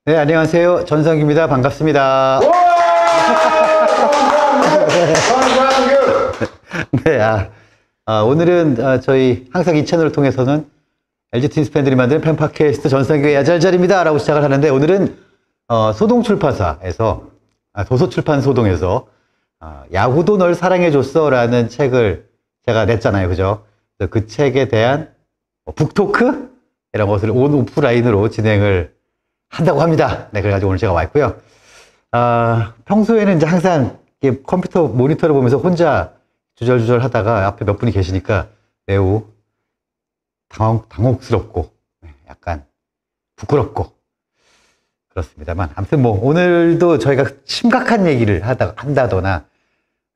네, 안녕하세요. 전성기입니다. 반갑습니다. 네, 오늘은 저희 항상 이 채널을 통해서는 LG 트윈스 팬들이 만드는 팬 팟캐스트 전성기의 야잘잘입니다 라고 시작을 하는데, 오늘은 소동출판사에서 도서출판소동에서 야구도 널 사랑해줬어 라는 책을 제가 냈잖아요. 그죠? 그 책에 대한 북토크? 이런 것을 온 오프라인으로 진행을 한다고 합니다. 네, 그래가지고 오늘 제가 왔고요. 평소에는 이제 항상 컴퓨터 모니터를 보면서 혼자 주절주절 하다가 앞에 몇 분이 계시니까 매우 당혹스럽고 약간 부끄럽고 그렇습니다만, 아무튼 뭐 오늘도 저희가 심각한 얘기를 한다거나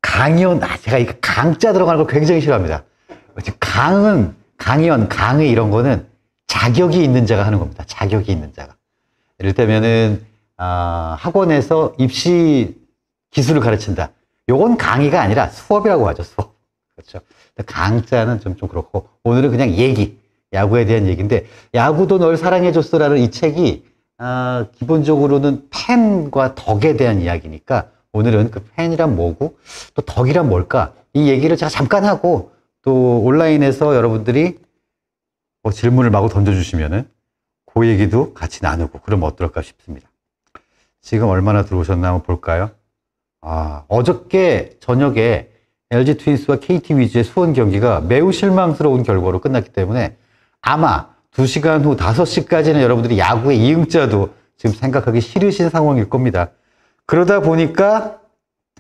강연, 제가 이 강자 들어가는 걸 굉장히 싫어합니다. 강연, 강의 이런 거는 자격이 있는 자가 하는 겁니다. 자격이 있는 자가. 이를테면은 학원에서 입시 기술을 가르친다. 요건 강의가 아니라 수업이라고 하죠. 수업. 그렇죠. 강자는 좀 그렇고, 오늘은 그냥 얘기, 야구에 대한 얘기인데, 야구도 널 사랑해줬어라는 이 책이 기본적으로는 팬과 덕에 대한 이야기니까, 오늘은 그 팬이란 뭐고 또 덕이란 뭘까, 이 얘기를 제가 잠깐 하고, 또 온라인에서 여러분들이 질문을 마구 던져주시면은 그 얘기도 같이 나누고 그러면 어떨까 싶습니다. 지금 얼마나 들어오셨나 한번 볼까요? 어저께 저녁에 LG 트윈스와 KT 위즈의 수원 경기가 매우 실망스러운 결과로 끝났기 때문에 아마 2시간 후 5시까지는 여러분들이 야구의 이응자도 지금 생각하기 싫으신 상황일 겁니다. 그러다 보니까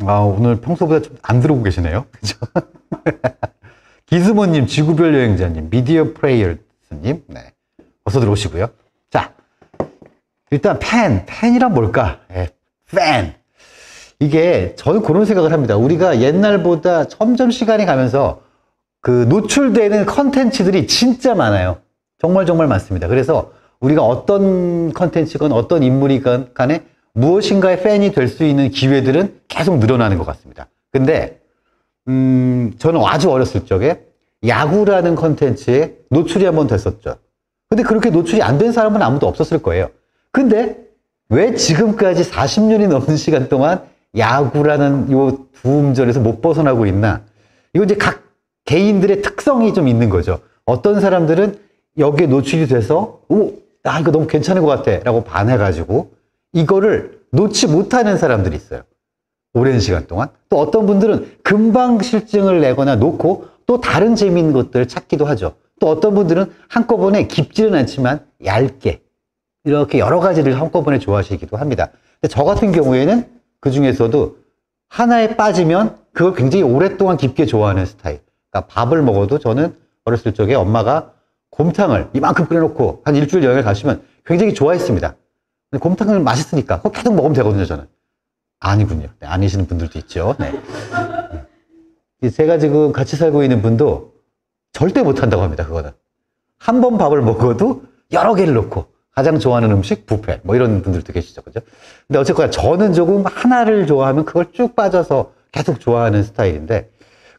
오늘 평소보다 좀 안 들어오고 계시네요. 그죠? 기스모님, 지구별 여행자님, 미디어 프레이어스님, 네, 어서 들어오시고요. 자, 일단 팬이란 뭘까? 팬. 이게 저는 그런 생각을 합니다. 우리가 옛날보다 점점 시간이 가면서 그 노출되는 컨텐츠들이 진짜 많아요. 정말 많습니다. 그래서 우리가 어떤 컨텐츠건 어떤 인물이건 간에 무엇인가의 팬이 될 수 있는 기회들은 계속 늘어나는 것 같습니다. 근데 저는 아주 어렸을 적에 야구라는 컨텐츠에 노출이 한번 됐었죠. 근데 그렇게 노출이 안 된 사람은 아무도 없었을 거예요. 근데 왜 지금까지 40년이 넘는 시간 동안 야구라는 요 두음절에서 못 벗어나고 있나? 이거 이제 각 개인들의 특성이 좀 있는 거죠. 어떤 사람들은 여기에 노출이 돼서 나 이거 너무 괜찮은 것 같아 라고 반해가지고 이거를 놓지 못하는 사람들이 있어요. 오랜 시간 동안. 또 어떤 분들은 금방 실증을 내거나 놓고 또 다른 재미있는 것들을 찾기도 하죠. 또 어떤 분들은 한꺼번에 깊지는 않지만 얇게 이렇게 여러 가지를 한꺼번에 좋아하시기도 합니다. 근데 저 같은 경우에는 그 중에서도 하나에 빠지면 그걸 굉장히 오랫동안 깊게 좋아하는 스타일. 그러니까 밥을 먹어도 저는 어렸을 적에 엄마가 곰탕을 이만큼 끓여놓고 한 일주일 여행을 가시면 굉장히 좋아했습니다. 근데 곰탕은 맛있으니까 그거 계속 먹으면 되거든요, 저는. 아니군요. 네, 아니시는 분들도 있죠. 네. 제가 지금 같이 살고 있는 분도 절대 못한다고 합니다, 그거는. 한 번 밥을 먹어도 여러 개를 넣고 가장 좋아하는 음식 뷔페 뭐 이런 분들도 계시죠, 그죠? 근데 어쨌거나 저는 조금 하나를 좋아하면 그걸 쭉 빠져서 계속 좋아하는 스타일인데,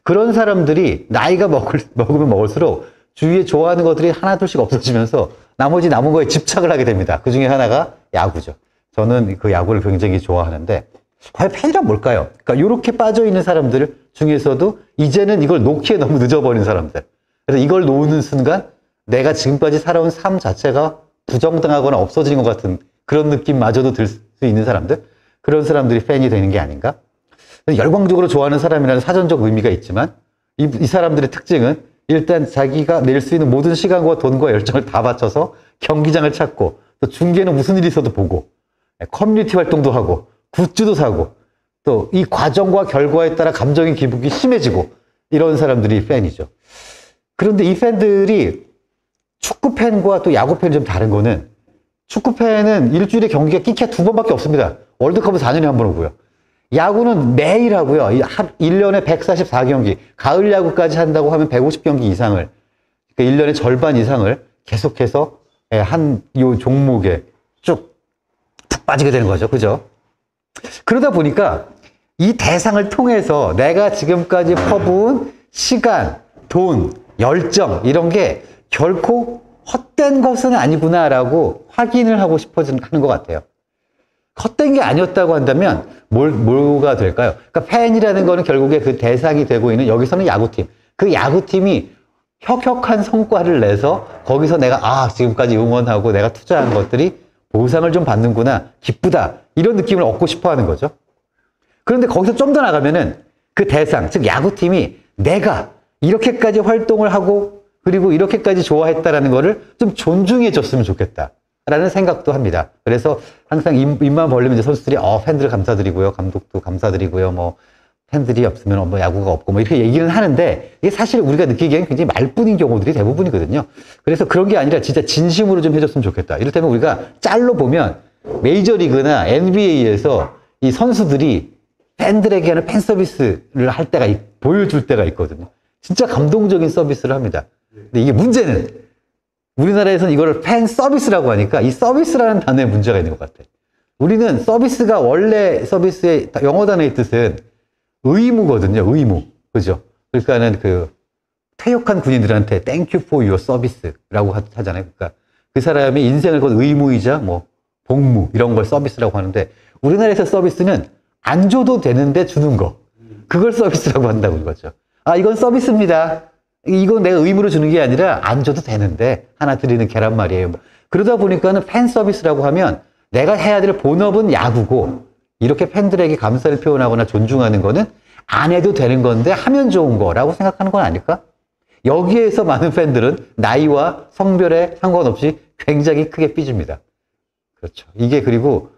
그런 사람들이 나이가 먹으면 먹을수록 주위에 좋아하는 것들이 하나 둘씩 없어지면서 나머지 남은 거에 집착을 하게 됩니다. 그 중에 하나가 야구죠. 저는 그 야구를 굉장히 좋아하는데, 과연 팬이란 뭘까요? 그러니까 이렇게 빠져있는 사람들 중에서도 이제는 이걸 놓기에 너무 늦어버린 사람들. 그래서 이걸 놓는 순간 내가 지금까지 살아온 삶 자체가 부정당하거나 없어지는 것 같은 그런 느낌마저도 들 수 있는 사람들, 그런 사람들이 팬이 되는 게 아닌가? 열광적으로 좋아하는 사람이라는 사전적 의미가 있지만 이 사람들의 특징은 일단 자기가 낼 수 있는 모든 시간과 돈과 열정을 다 바쳐서 경기장을 찾고, 또 중계는 무슨 일이 있어도 보고, 커뮤니티 활동도 하고, 굿즈도 사고, 또 이 과정과 결과에 따라 감정의 기복이 심해지고, 이런 사람들이 팬이죠. 그런데 이 팬들이 축구 팬과 또 야구 팬이 좀 다른 거는, 축구 팬은 일주일에 경기가 끼케 2번밖에 없습니다. 월드컵은 4년에 한 번 오고요. 야구는 매일 하고요. 1년에 144경기, 가을 야구까지 한다고 하면 150경기 이상을, 그러니까 1년의 절반 이상을 계속해서 요 종목에 쭉 빠지게 되는 거죠. 그죠? 그러다 보니까 이 대상을 통해서 내가 지금까지 퍼부은 시간, 돈, 열정 이런 게 결코 헛된 것은 아니구나라고 확인을 하고 싶어지는 것 같아요. 헛된 게 아니었다고 한다면 뭐가 될까요? 그러니까 팬이라는 거는 결국에 그 대상이 되고 있는 여기서는 야구팀. 그 야구팀이 혁혁한 성과를 내서 거기서 내가 지금까지 응원하고 내가 투자한 것들이 보상을 좀 받는구나, 기쁘다, 이런 느낌을 얻고 싶어 하는 거죠. 그런데 거기서 좀 더 나가면은 그 대상, 즉 야구팀이 내가 이렇게까지 활동을 하고 그리고 이렇게까지 좋아했다라는 거를 좀 존중해 줬으면 좋겠다 라는 생각도 합니다. 그래서 항상 입만 벌리면 이제 선수들이 팬들 감사드리고요, 감독도 감사드리고요, 뭐 팬들이 없으면 뭐 야구가 없고 뭐 이렇게 얘기는 하는데 이게 사실 우리가 느끼기에는 굉장히 말뿐인 경우들이 대부분이거든요. 그래서 그런 게 아니라 진짜 진심으로 좀 해줬으면 좋겠다. 이를테면 우리가 짤로 보면 메이저리그나 NBA에서 이 선수들이 팬들에게 하는 팬 서비스를 할 때가 보여줄 때가 있거든요. 진짜 감동적인 서비스를 합니다. 근데 이게 문제는 우리나라에서는 이거를 팬 서비스라고 하니까 이 서비스라는 단어에 문제가 있는 것 같아. 우리는 서비스가 원래 서비스의 영어 단어의 뜻은 의무거든요. 의무. 그죠? 그러니까는 그 퇴역한 군인들한테 thank you for your service라고 하잖아요. 그러니까 그 사람이 인생을 건 의무이자 뭐 복무 이런 걸 서비스라고 하는데 우리나라에서 서비스는 안 줘도 되는데 주는 거. 그걸 서비스라고 한다고 이거죠. 이건 서비스입니다. 이건 내가 의무로 주는 게 아니라 안 줘도 되는데 하나 드리는 계란말이에요. 그러다 보니까는 팬 서비스라고 하면 내가 해야 될 본업은 야구고 이렇게 팬들에게 감사를 표현하거나 존중하는 거는 안 해도 되는 건데 하면 좋은 거라고 생각하는 건 아닐까? 여기에서 많은 팬들은 나이와 성별에 상관없이 굉장히 크게 삐집니다. 그렇죠. 이게 그리고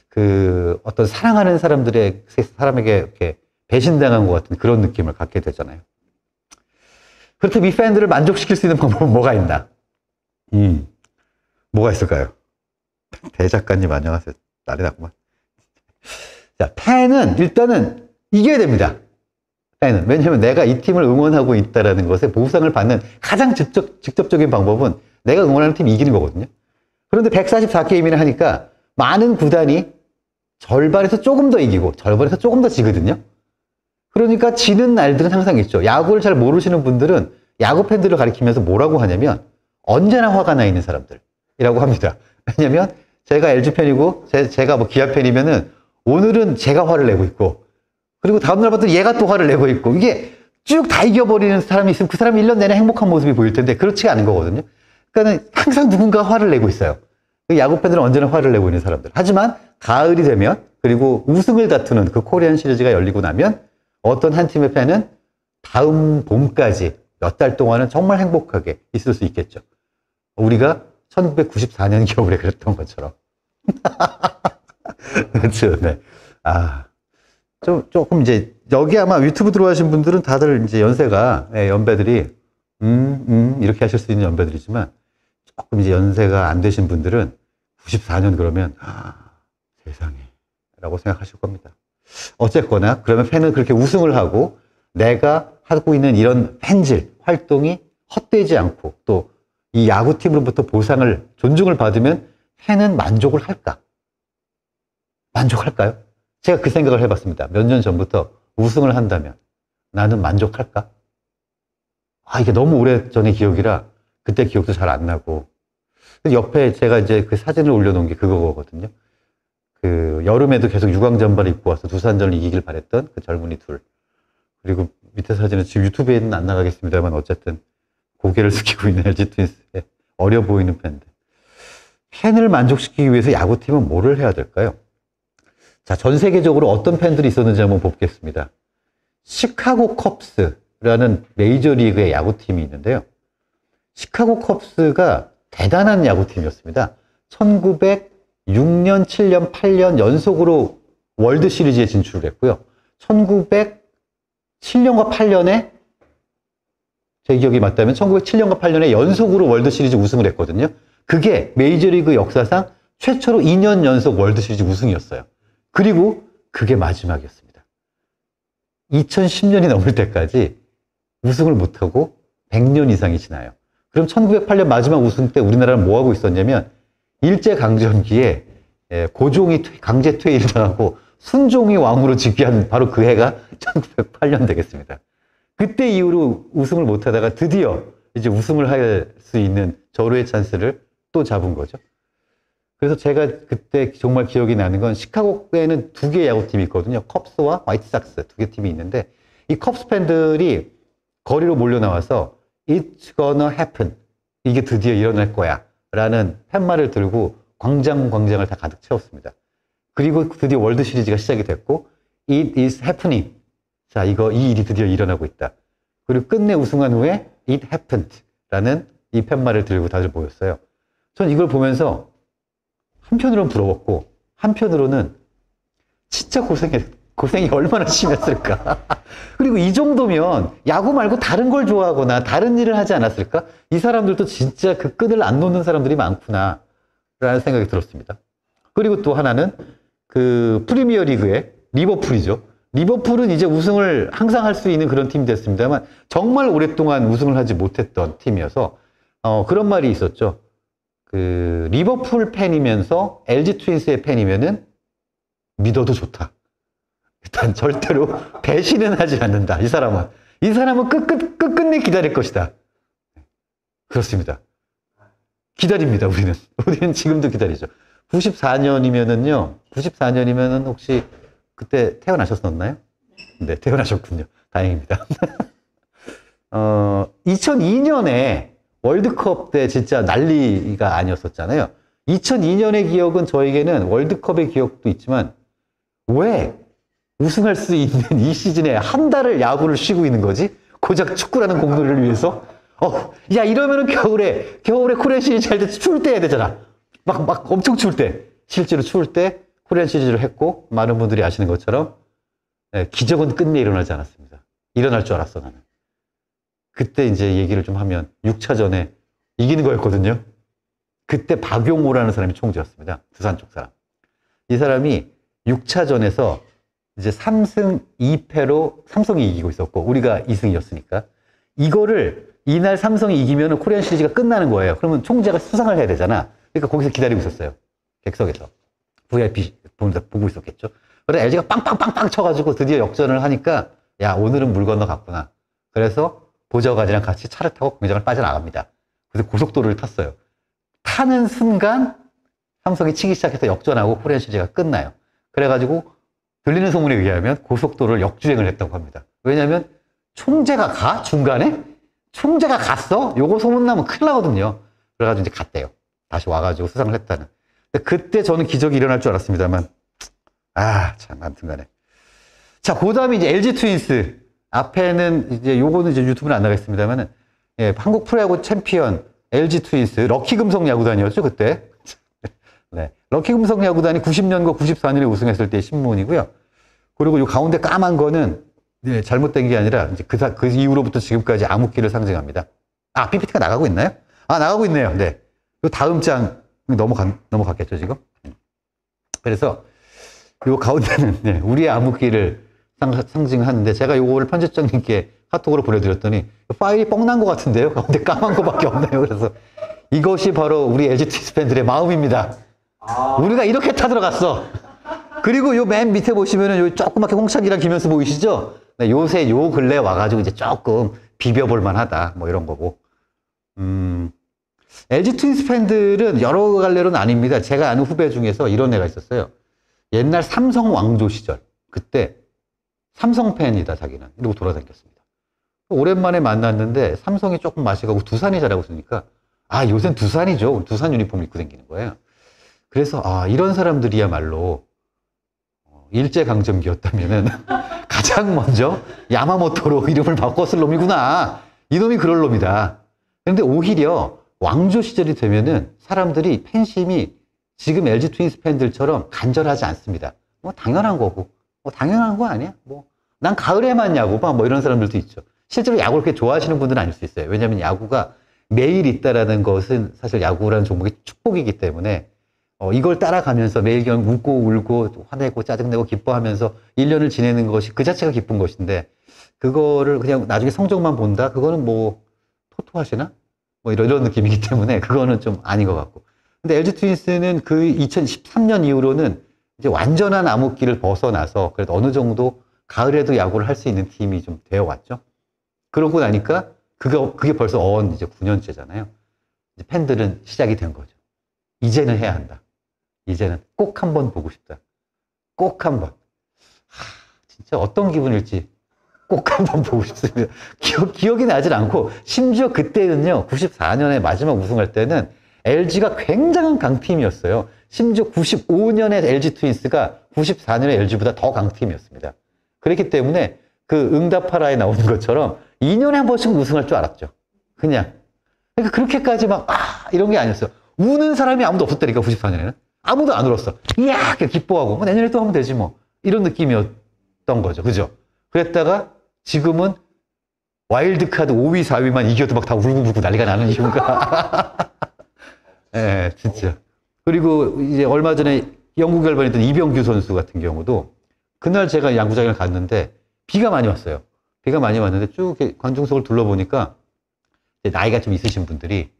그 어떤 사랑하는 사람에게 이렇게 배신당한 것 같은 그런 느낌을 갖게 되잖아요. 그렇다면 이 팬들을 만족시킬 수 있는 방법은 뭐가 있나? 뭐가 있을까요? 대작가님 안녕하세요. 날이 났구만. 자, 팬은 일단은 이겨야 됩니다. 팬은. 왜냐면 내가 이 팀을 응원하고 있다는 것에 보상을 받는 가장 직접적인 방법은 내가 응원하는 팀이 이기는 거거든요. 그런데 144게임이나 하니까 많은 구단이 절반에서 조금 더 이기고 절반에서 조금 더 지거든요. 그러니까 지는 날들은 항상 있죠. 야구를 잘 모르시는 분들은 야구 팬들을 가리키면서 뭐라고 하냐면 언제나 화가 나 있는 사람들이라고 합니다. 왜냐면 제가 LG 팬이고 제가 뭐 기아 팬이면은 오늘은 제가 화를 내고 있고 그리고 다음날 봤더니 얘가 또 화를 내고 있고 이게 쭉 다 이겨버리는 사람이 있으면 그 사람이 1년 내내 행복한 모습이 보일 텐데 그렇지가 않은 거거든요. 그러니까는 항상 누군가 화를 내고 있어요. 야구 팬들은 언제나 화를 내고 있는 사람들. 하지만 가을이 되면 그리고 우승을 다투는 그 코리안 시리즈가 열리고 나면 어떤 한 팀의 팬은 다음 봄까지 몇 달 동안은 정말 행복하게 있을 수 있겠죠. 우리가 1994년 겨울에 그랬던 것처럼. 그렇죠. 네. 조금 이제, 여기 아마 유튜브 들어가신 분들은 다들 이제 연세가, 연배들이, 이렇게 하실 수 있는 연배들이지만, 조금 이제 연세가 안 되신 분들은 94년 그러면, 세상에. 라고 생각하실 겁니다. 어쨌거나, 그러면 팬은 그렇게 우승을 하고, 내가 하고 있는 이런 팬질, 활동이 헛되지 않고, 또 이 야구팀으로부터 보상을, 존중을 받으면 팬은 만족을 할까? 만족할까요? 제가 그 생각을 해봤습니다. 몇 년 전부터 우승을 한다면 나는 만족할까? 이게 너무 오래전의 기억이라 그때 기억도 잘 안 나고. 옆에 제가 이제 그 사진을 올려놓은 게 그거거든요. 그 여름에도 계속 유광 잠바를 입고 와서 두산전을 이기길 바랬던 그 젊은이 둘. 그리고 밑에 사진은 지금 유튜브에는 안 나가겠습니다만 어쨌든 고개를 숙이고 있는 LG 트윈스의 어려 보이는 팬들. 팬을 만족시키기 위해서 야구팀은 뭐를 해야 될까요? 자, 전 세계적으로 어떤 팬들이 있었는지 한번 보겠습니다. 시카고 컵스라는 메이저리그의 야구팀이 있는데요. 시카고 컵스가 대단한 야구팀이었습니다. 1906년, 7년, 8년 연속으로 월드 시리즈에 진출을 했고요. 1907년과 8년에 제 기억이 맞다면 1907년과 8년에 연속으로 월드 시리즈 우승을 했거든요. 그게 메이저리그 역사상 최초로 2년 연속 월드 시리즈 우승이었어요. 그리고 그게 마지막이었습니다. 2010년이 넘을 때까지 우승을 못하고 100년 이상이 지나요. 그럼 1908년 마지막 우승 때 우리나라는 뭐하고 있었냐면 일제강점기에 고종이 강제 퇴위를 당하고 순종이 왕으로 즉위한 바로 그 해가 1908년 되겠습니다. 그때 이후로 우승을 못하다가 드디어 이제 우승을 할 수 있는 절호의 찬스를 또 잡은 거죠. 그래서 제가 그때 정말 기억이 나는 건 시카고에는 두 개의 야구팀이 있거든요. 컵스와 화이트삭스 두 개 팀이 있는데 이 컵스 팬들이 거리로 몰려 나와서 It's gonna happen. 이게 드디어 일어날 거야. 라는 팻말을 들고 광장을 다 가득 채웠습니다. 그리고 드디어 월드 시리즈가 시작이 됐고 It is happening. 자, 이 일이 드디어 일어나고 있다. 그리고 끝내 우승한 후에 It happened. 라는 이 팻말을 들고 다들 모였어요. 전 이걸 보면서 한편으로는 부러웠고 한편으로는 진짜 고생이 얼마나 심했을까. 그리고 이 정도면 야구 말고 다른 걸 좋아하거나 다른 일을 하지 않았을까? 이 사람들도 진짜 그 끈을 안 놓는 사람들이 많구나 라는 생각이 들었습니다. 그리고 또 하나는 그 프리미어 리그의 리버풀이죠. 리버풀은 이제 우승을 항상 할 수 있는 그런 팀이 됐습니다만 정말 오랫동안 우승을 하지 못했던 팀이어서 그런 말이 있었죠. 그 리버풀 팬이면서 LG 트윈스의 팬이면은 믿어도 좋다. 일단 절대로 배신은 하지 않는다. 이 사람은 끝끝내 기다릴 것이다. 그렇습니다. 기다립니다. 우리는 지금도 기다리죠. 94년이면은 혹시 그때 태어나셨었나요? 네, 태어나셨군요. 다행입니다. 2002년에 월드컵 때 진짜 난리가 아니었었잖아요. 2002년의 기억은 저에게는 월드컵의 기억도 있지만 왜 우승할 수 있는 이 시즌에 한 달을 야구를 쉬고 있는 거지? 고작 축구라는 공놀이를 위해서? 야, 이러면은 겨울에 코리안 시리즈 할 때 추울 때 해야 되잖아. 막 엄청 추울 때. 실제로 추울 때 코리안 시리즈를 했고, 많은 분들이 아시는 것처럼, 기적은 끝내 일어나지 않았습니다. 일어날 줄 알았어, 나는. 그때 이제 얘기를 좀 하면 6차전에 이기는 거였거든요. 그때 박용호라는 사람이 총재였습니다. 두산 쪽 사람. 이 사람이 6차전에서 이제 3승 2패로 삼성이 이기고 있었고 우리가 2승이었으니까 이거를 이날 삼성이 이기면 코리안 시리즈가 끝나는 거예요. 그러면 총재가 수상을 해야 되잖아. 그러니까 거기서 기다리고 있었어요. 객석에서. VIP 보고 있었겠죠. 그래서 LG가 빵빵빵빵 쳐가지고 드디어 역전을 하니까 야, 오늘은 물 건너갔구나. 그래서 보좌관이랑 같이 차를 타고 경기장을 빠져나갑니다. 그래서 고속도로를 탔어요. 타는 순간 삼성이 치기 시작해서 역전하고 코리안 시리즈가 끝나요. 그래가지고 들리는 소문에 의하면 고속도로를 역주행을 했다고 합니다. 왜냐하면 총재가 가? 중간에? 총재가 갔어? 요거 소문나면 큰일 나거든요. 그래가지고 이제 갔대요. 다시 와가지고 수상을 했다는. 근데 그때 저는 기적이 일어날 줄 알았습니다만 참 아무튼 간에. 자, 그 다음에 이제 LG 트윈스. 앞에는 이제 요거는 이제 유튜브는 안 나가겠습니다만은 한국 프로야구 챔피언 LG 트윈스 럭키금속 야구단이었죠 그때. 네, 럭키금속 야구단이 90년과 94년에 우승했을 때의 신문이고요. 그리고 이 가운데 까만 거는 잘못된 게 아니라 이제 그 이후로부터 지금까지 암흑기를 상징합니다. PPT가 나가고 있나요? 나가고 있네요. 네, 요 다음 장 넘어갔겠죠 지금. 그래서 요 가운데는 우리의 암흑기를 상징하는데 제가 요거를 편집장님께 카톡으로 보내드렸더니 파일이 뻥난 것 같은데요? 가운데 까만 거밖에 없네요. 그래서 이것이 바로 우리 LG 트윈스 팬들의 마음입니다. 우리가 이렇게 타들어갔어. 그리고 요 맨 밑에 보시면은 요 조그맣게 홍차기랑 김현수 보이시죠? 네, 요새 요 근래 와가지고 이제 조금 비벼볼만 하다. 뭐 이런 거고. LG 트윈스 팬들은 여러 갈래로는 아닙니다. 제가 아는 후배 중에서 이런 애가 있었어요. 옛날 삼성 왕조 시절. 그때 삼성 팬이다 자기는 이러고 돌아다녔습니다. 오랜만에 만났는데 삼성이 조금 마시고 두산이 잘하고 있으니까 요새는 두산이죠. 두산 유니폼 입고 다니는 거예요. 그래서 이런 사람들이야말로 일제강점기였다면은 가장 먼저 야마모토로 이름을 바꿨을 놈이구나. 이놈이 그럴 놈이다. 그런데 오히려 왕조 시절이 되면은 사람들이 팬심이 지금 LG 트윈스 팬들처럼 간절하지 않습니다. 뭐 당연한 거고. 당연한 거 아니야? 난 가을에만 야구 봐. 이런 사람들도 있죠. 실제로 야구를 그렇게 좋아하시는 분들은 아닐 수 있어요. 왜냐하면 야구가 매일 있다라는 것은 사실 야구라는 종목이 축복이기 때문에 이걸 따라가면서 매일 경험 웃고 울고 화내고 짜증내고 기뻐하면서 1년을 지내는 것이 그 자체가 기쁜 것인데 그거를 그냥 나중에 성적만 본다? 그거는 토토하시나? 이런 느낌이기 때문에 그거는 좀 아닌 것 같고. 근데 LG 트윈스는 그 2013년 이후로는 이제 완전한 암흑기를 벗어나서 그래도 어느 정도 가을에도 야구를 할 수 있는 팀이 좀 되어 왔죠. 그러고 나니까 그게 벌써 이제 9년째잖아요. 이제 팬들은 시작이 된 거죠. 이제는 해야 한다. 이제는 꼭 한번 보고 싶다. 꼭 한번. 진짜 어떤 기분일지 꼭 한번 보고 싶습니다. 기억이 나질 않고, 심지어 그때는요, 94년에 마지막 우승할 때는 LG가 굉장한 강팀이었어요. 심지어 95년에 LG 트윈스가 94년에 LG보다 더 강팀이었습니다. 그렇기 때문에 그 응답하라에 나오는 것처럼 2년에 한 번씩 우승할 줄 알았죠. 그냥. 그러니까 그렇게까지 막, 이런 게 아니었어요. 우는 사람이 아무도 없었다니까, 94년에는. 아무도 안 울었어. 이야! 기뻐하고, 뭐 내년에 또 하면 되지 뭐. 이런 느낌이었던 거죠. 그죠? 그랬다가 지금은 와일드카드 5위, 4위만 이겨도 막 다 울고불고 난리가 나는 이유가. 예, 진짜. 그리고 이제 얼마 전에 영국 열반했던 이병규 선수 같은 경우도 그날 제가 야구장을 갔는데 비가 많이 왔어요. 비가 많이 왔는데 쭉 관중석을 둘러보니까 나이가 좀 있으신 분들이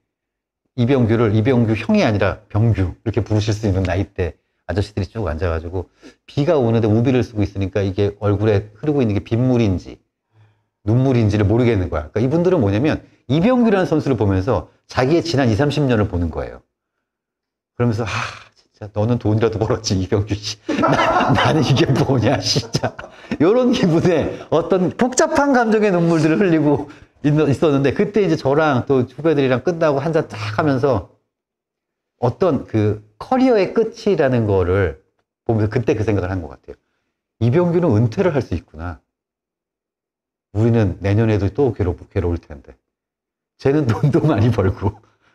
이병규를 이병규 형이 아니라 병규 이렇게 부르실 수 있는 나이대 아저씨들이 쭉 앉아가지고 비가 오는데 우비를 쓰고 있으니까 이게 얼굴에 흐르고 있는 게 빗물인지 눈물인지를 모르겠는 거야. 그러니까 이분들은 뭐냐면 이병규라는 선수를 보면서 자기의 지난 20, 30년을 보는 거예요. 그러면서 진짜 너는 돈이라도 벌었지 이병규 씨. 나는 이게 뭐냐 진짜. 이런 기분에 어떤 복잡한 감정의 눈물들을 흘리고 있었는데 그때 이제 저랑 또 후배들이랑 끝나고 한잔 딱 하면서 어떤 그 커리어의 끝이라는 거를 보면서 그때 그 생각을 한 것 같아요. 이병규는 은퇴를 할 수 있구나. 우리는 내년에도 또 괴로울 텐데. 쟤는 돈도 많이 벌고,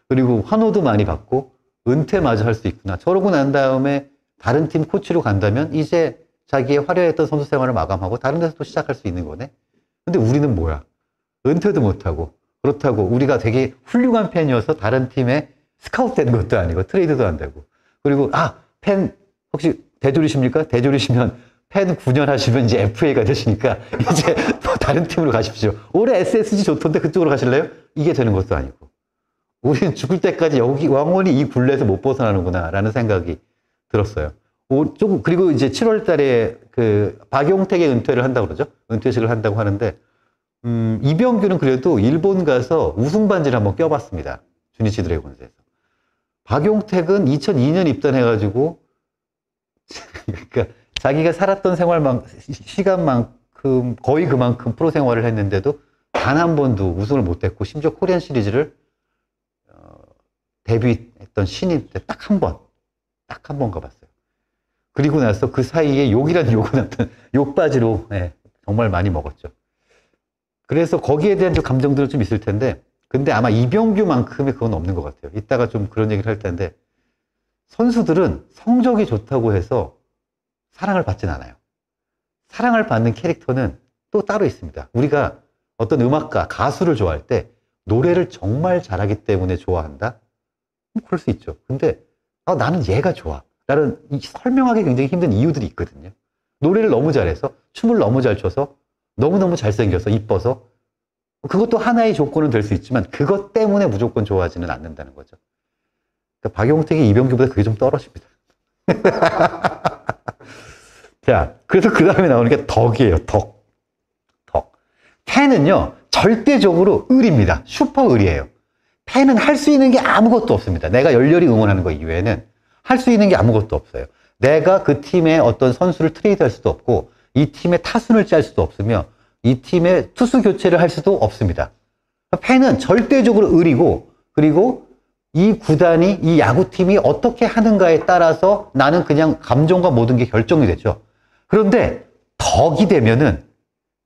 그리고 환호도 많이 받고, 은퇴마저 할 수 있구나. 저러고 난 다음에 다른 팀 코치로 간다면 이제 자기의 화려했던 선수 생활을 마감하고 다른 데서 또 시작할 수 있는 거네. 근데 우리는 뭐야? 은퇴도 못하고, 그렇다고 우리가 되게 훌륭한 팬이어서 다른 팀에 스카우트 된 것도 아니고, 트레이드도 안 되고. 그리고, 팬, 혹시 대졸이십니까? 대졸이시면 팬 9년 하시면 이제 FA가 되시니까 이제 또 다른 팀으로 가십시오. 올해 SSG 좋던데 그쪽으로 가실래요? 이게 되는 것도 아니고. 우리는 죽을 때까지 여기 영원히 이 굴레에서 못 벗어나는구나 라는 생각이 들었어요. 조금, 그리고 이제 7월 달에 그 박용택의 은퇴를 한다고 그러죠. 은퇴식을 한다고 하는데, 이병규는 그래도 일본 가서 우승 반지를 한번 껴봤습니다. 주니치 드래곤즈에서. 박용택은 2002년 입단해가지고, 그러니까 자기가 살았던 시간만큼, 거의 그만큼 프로 생활을 했는데도 단 한 번도 우승을 못했고, 심지어 코리안 시리즈를, 데뷔했던 신인 때 딱 한 번 가봤어요. 그리고 나서 그 사이에 욕이란 욕은 어떤 욕바지로, 정말 많이 먹었죠. 그래서 거기에 대한 좀 감정들은 좀 있을 텐데, 근데 아마 이병규만큼의 그건 없는 것 같아요. 이따가 좀 그런 얘기를 할 텐데, 선수들은 성적이 좋다고 해서 사랑을 받진 않아요. 사랑을 받는 캐릭터는 또 따로 있습니다. 우리가 어떤 음악가, 가수를 좋아할 때 노래를 정말 잘하기 때문에 좋아한다? 그럴 수 있죠. 근데 나는 얘가 좋아. 라는 설명하기 굉장히 힘든 이유들이 있거든요. 노래를 너무 잘해서, 춤을 너무 잘 춰서, 너무너무 잘생겨서, 이뻐서 그것도 하나의 조건은 될 수 있지만 그것 때문에 무조건 좋아하지는 않는다는 거죠. 그러니까 박용택이 이병규보다 그게 좀 떨어집니다. 자, 그래서 그 다음에 나오는 게 덕이에요. 덕. 팬은요, 절대적으로 을입니다. 슈퍼 을이에요. 팬은 할 수 있는 게 아무것도 없습니다. 내가 열렬히 응원하는 거 이외에는 할 수 있는 게 아무것도 없어요. 내가 그 팀의 어떤 선수를 트레이드할 수도 없고, 이 팀의 타순을 짤 수도 없으며, 이 팀의 투수 교체를 할 수도 없습니다. 팬은 절대적으로 을이고, 그리고 이 구단이, 이 야구팀이 어떻게 하는가에 따라서 나는 그냥 감정과 모든 게 결정이 되죠. 그런데 덕이 되면은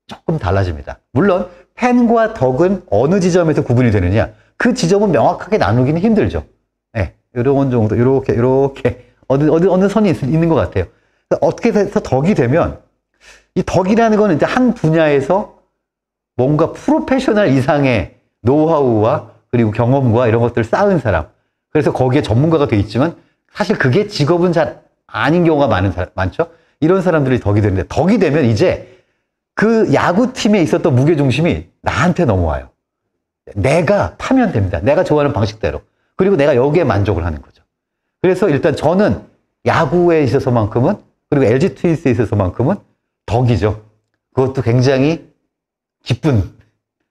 조금 달라집니다. 물론 팬과 덕은 어느 지점에서 구분이 되느냐, 그 지점은 명확하게 나누기는 힘들죠. 이런 정도, 이렇게 어느 선이 있는 것 같아요. 어떻게 해서 덕이 되면, 이 덕이라는 거는 이제 한 분야에서 뭔가 프로페셔널 이상의 노하우와 그리고 경험과 이런 것들을 쌓은 사람. 그래서 거기에 전문가가 돼 있지만 사실 그게 직업은 잘 아닌 경우가 많죠. 이런 사람들이 덕이 되는데, 덕이 되면 이제 그 야구팀에 있었던 무게중심이 나한테 넘어와요. 내가 타면 됩니다. 내가 좋아하는 방식대로. 그리고 내가 여기에 만족을 하는 거죠. 그래서 일단 저는 야구에 있어서만큼은, 그리고 LG 트윈스에 있어서만큼은 덕이죠. 그것도 굉장히 기쁜,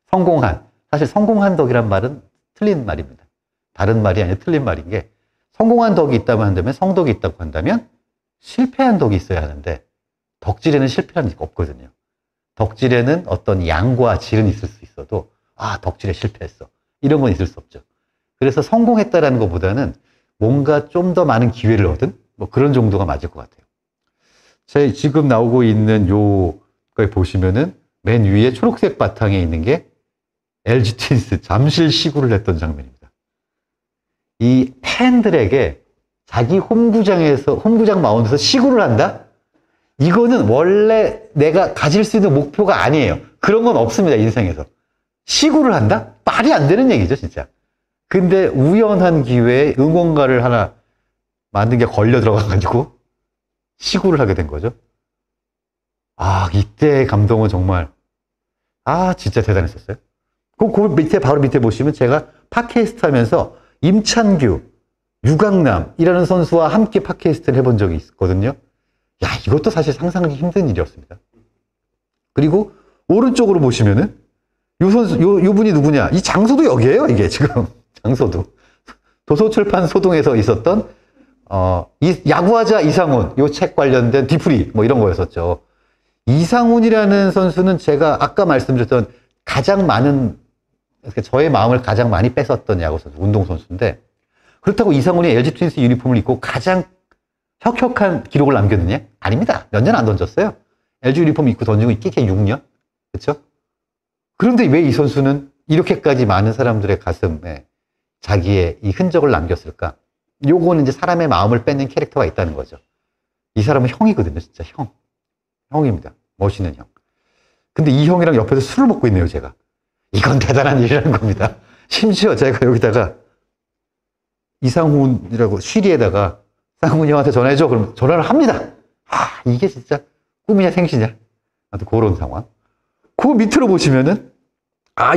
성공한, 사실 성공한 덕이란 말은 틀린 말입니다. 다른 말이 아니라 틀린 말인 게, 성공한 덕이 있다고 한다면, 성덕이 있다고 한다면 실패한 덕이 있어야 하는데 덕질에는 실패라는 게 없거든요. 덕질에는 어떤 양과 질은 있을 수 있어도 덕질에 실패했어. 이런 건 있을 수 없죠. 그래서 성공했다라는 것보다는 뭔가 좀 더 많은 기회를 얻은 뭐 그런 정도가 맞을 것 같아요. 제 지금 나오고 있는 요걸 보시면은 맨 위에 초록색 바탕에 있는 게 LG 트윈스 잠실 시구를 했던 장면입니다. 이 팬들에게 자기 홈구장 마운드에서 시구를 한다? 이거는 원래 내가 가질 수 있는 목표가 아니에요. 그런 건 없습니다, 인생에서. 시구를 한다? 말이 안 되는 얘기죠, 진짜. 근데 우연한 기회에 응원가를 하나 만든 게 걸려 들어가가지고 시구를 하게 된 거죠. 이때의 감동은 정말, 진짜 대단했었어요. 그 밑에, 바로 밑에 보시면 제가 팟캐스트 하면서 임찬규, 유강남이라는 선수와 함께 팟캐스트를 해본 적이 있거든요. 이것도 사실 상상하기 힘든 일이었습니다. 그리고 오른쪽으로 보시면은 요 분이 누구냐? 이 장소도 여기에요, 이게 지금. 장소도. 도서출판 소동에서 있었던, 야구하자 이상훈, 요 책 관련된 뒤풀이, 뭐 이런 거였었죠. 이상훈이라는 선수는 제가 아까 말씀드렸던 가장 많은, 저의 마음을 가장 많이 뺏었던 야구선수, 운동선수인데, 그렇다고 이상훈이 LG 트윈스 유니폼을 입고 가장 혁혁한 기록을 남겼느냐? 아닙니다. 몇 년 안 던졌어요. LG 유니폼 입고 던지고 있기 6년? 그렇죠? 그런데 왜 이 선수는 이렇게까지 많은 사람들의 가슴에 자기의 이 흔적을 남겼을까? 요거는 이제 사람의 마음을 뺏는 캐릭터가 있다는 거죠. 이 사람은 형이거든요, 진짜 형. 형입니다. 멋있는 형. 근데 이 형이랑 옆에서 술을 먹고 있네요, 제가. 이건 대단한 일이라는 겁니다. 심지어 제가 여기다가 이상훈이라고 쉬리에다가 쌍훈이 형한테 전화해줘. 그럼 전화를 합니다. 이게 진짜 꿈이냐 생시냐. 아무튼 그런 상황. 그 밑으로 보시면은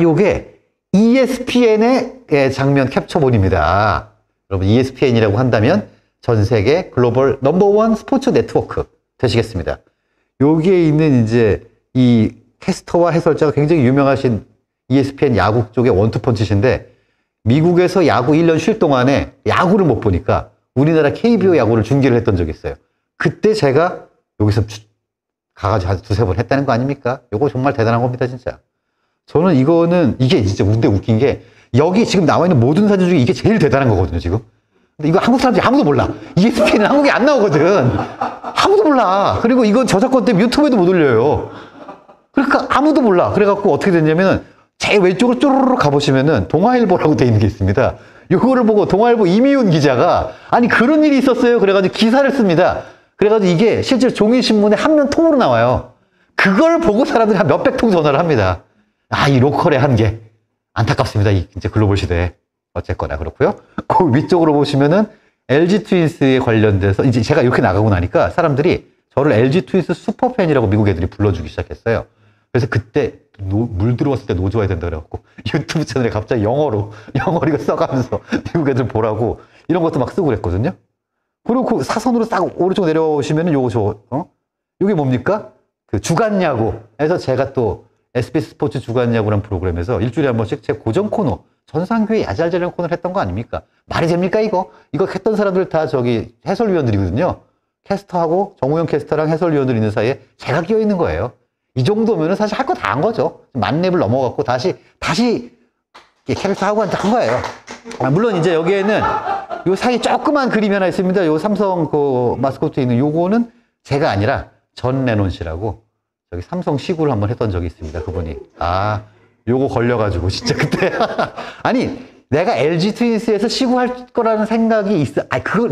요게 ESPN의 장면 캡처본입니다. 여러분 ESPN이라고 한다면 전 세계 글로벌 넘버원 스포츠 네트워크 되시겠습니다. 여기에 있는 이제 이 캐스터와 해설자가 굉장히 유명하신 ESPN 야구 쪽의 원투펀치신데 미국에서 야구 1년 쉴 동안에 야구를 못 보니까 우리나라 KBO 야구를 중계를 했던 적이 있어요. 그때 제가 여기서 가가지고 한 두세 번 했다는 거 아닙니까? 요거 정말 대단한 겁니다, 진짜. 저는 이게 진짜 웃긴 게 여기 지금 나와 있는 모든 사진 중에 이게 제일 대단한 거거든요, 지금. 근데 이거 한국 사람들이 아무도 몰라. ESPN은 한국에 안 나오거든. 아무도 몰라. 그리고 이건 저작권 때문에 유튜브에도 못 올려요. 그러니까 아무도 몰라. 그래갖고 어떻게 됐냐면은 제일 왼쪽으로 쪼르르 가보시면은 동아일보라고 돼 있는 게 있습니다. 요거를 보고 동아일보 이미훈 기자가 아니 그런 일이 있었어요. 그래가지고 기사를 씁니다. 그래가지고 이게 실제로 종이신문에 한 면 통으로 나와요. 그걸 보고 사람들이 한 몇백 통 전화를 합니다. 이 로컬의 한계. 안타깝습니다. 이제 글로벌 시대에. 어쨌거나 그렇고요. 그 위쪽으로 보시면은 LG 트윈스에 관련돼서 이제 제가 이렇게 나가고 나니까 사람들이 저를 LG 트윈스 슈퍼팬이라고 미국 애들이 불러주기 시작했어요. 그래서 그때 물 들어왔을 때 노져야 된다 그래갖고 유튜브 채널에 갑자기 영어로 이거 써가면서 미국 애들 보라고 이런 것도 막 쓰고 그랬거든요. 그리고 그 사선으로 싹 오른쪽 내려오시면은 요게 뭡니까? 그 주간야구에서 제가 또 SBS 스포츠 주간야구라는 프로그램에서 일주일에 한 번씩 제 고정 코너 전상규의 야잘자는 코너를 했던 거 아닙니까? 말이 됩니까 이거? 이거 했던 사람들 다 저기 해설위원들이거든요. 캐스터하고 정우영 캐스터랑 해설위원들 있는 사이에 제가 끼어 있는 거예요. 이 정도면은 사실 할 거 다 한 거죠. 만렙을 넘어갔고 다시 캐릭터 하고 한 거예요. 물론 이제 여기에는 요 사이에 조그만 그림이 하나 있습니다. 요 삼성 그 마스코트에 있는 요거는 제가 아니라 전 레논 씨라고 저기 삼성 시구를 한번 했던 적이 있습니다. 그분이. 요거 걸려가지고 진짜 그때 아니 내가 LG 트윈스에서 시구할 거라는 생각이 있어.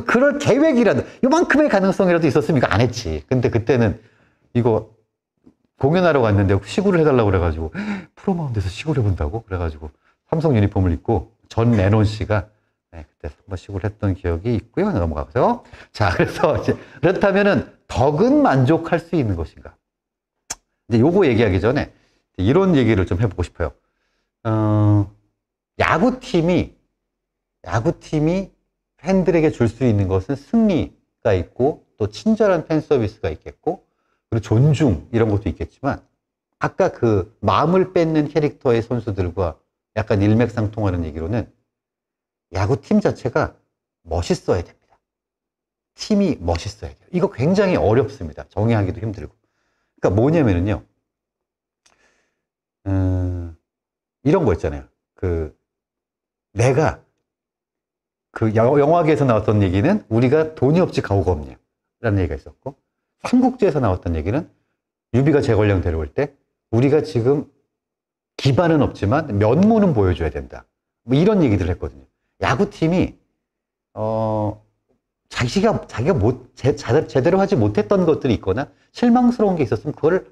그럴 계획이라도 요만큼의 가능성이라도 있었으면 이거 안 했지. 근데 그때는 이거 공연하러 갔는데 시구를 해달라고 그래가지고 프로마운드에서 시구를 해본다고 그래가지고 삼성 유니폼을 입고 전 레논 씨가 그때 한번 시구를 했던 기억이 있고요. 넘어가고요. 자, 그래서 이제 그렇다면은 덕은 만족할 수 있는 것인가? 이제 요거 얘기하기 전에 이런 얘기를 좀 해보고 싶어요. 야구팀이 팬들에게 줄 수 있는 것은 승리가 있고 또 친절한 팬 서비스가 있겠고 그리고 존중 이런 것도 있겠지만 아까 그 마음을 뺏는 캐릭터의 선수들과 약간 일맥상통하는 얘기로는 야구팀 자체가 멋있어야 됩니다. 팀이 멋있어야 돼요. 이거 굉장히 어렵습니다. 정의하기도 힘들고. 그러니까 뭐냐면은요, 이런 거 있잖아요. 내가 영화계에서 나왔던 얘기는 우리가 돈이 없지 가오가 없냐 라는 얘기가 있었고, 삼국지에서 나왔던 얘기는 유비가 제걸령 데려올 때 우리가 지금 기반은 없지만 면모는 보여줘야 된다. 뭐 이런 얘기들을 했거든요. 야구팀이 자기가 제대로 하지 못했던 것들이 있거나 실망스러운 게 있었으면 그거를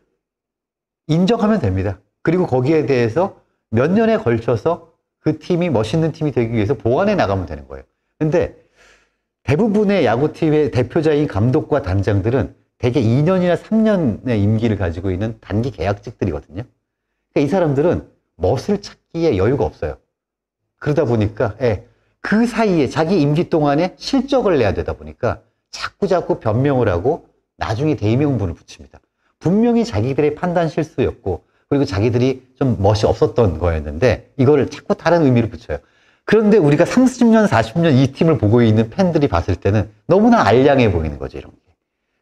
인정하면 됩니다. 그리고 거기에 대해서 몇 년에 걸쳐서 그 팀이 멋있는 팀이 되기 위해서 보완해 나가면 되는 거예요. 근데 대부분의 야구팀의 대표자인 감독과 단장들은 대개 2년이나 3년의 임기를 가지고 있는 단기 계약직들이거든요. 그러니까 이 사람들은 멋을 찾기에 여유가 없어요. 그러다 보니까 그 사이에 자기 임기 동안에 실적을 내야 되다 보니까 자꾸 변명을 하고 나중에 대의명분을 붙입니다. 분명히 자기들의 판단 실수였고, 그리고 자기들이 좀 멋이 없었던 거였는데 이거를 자꾸 다른 의미로 붙여요. 그런데 우리가 30년, 40년 이 팀을 보고 있는 팬들이 봤을 때는 너무나 알량해 보이는 거죠, 이런 게.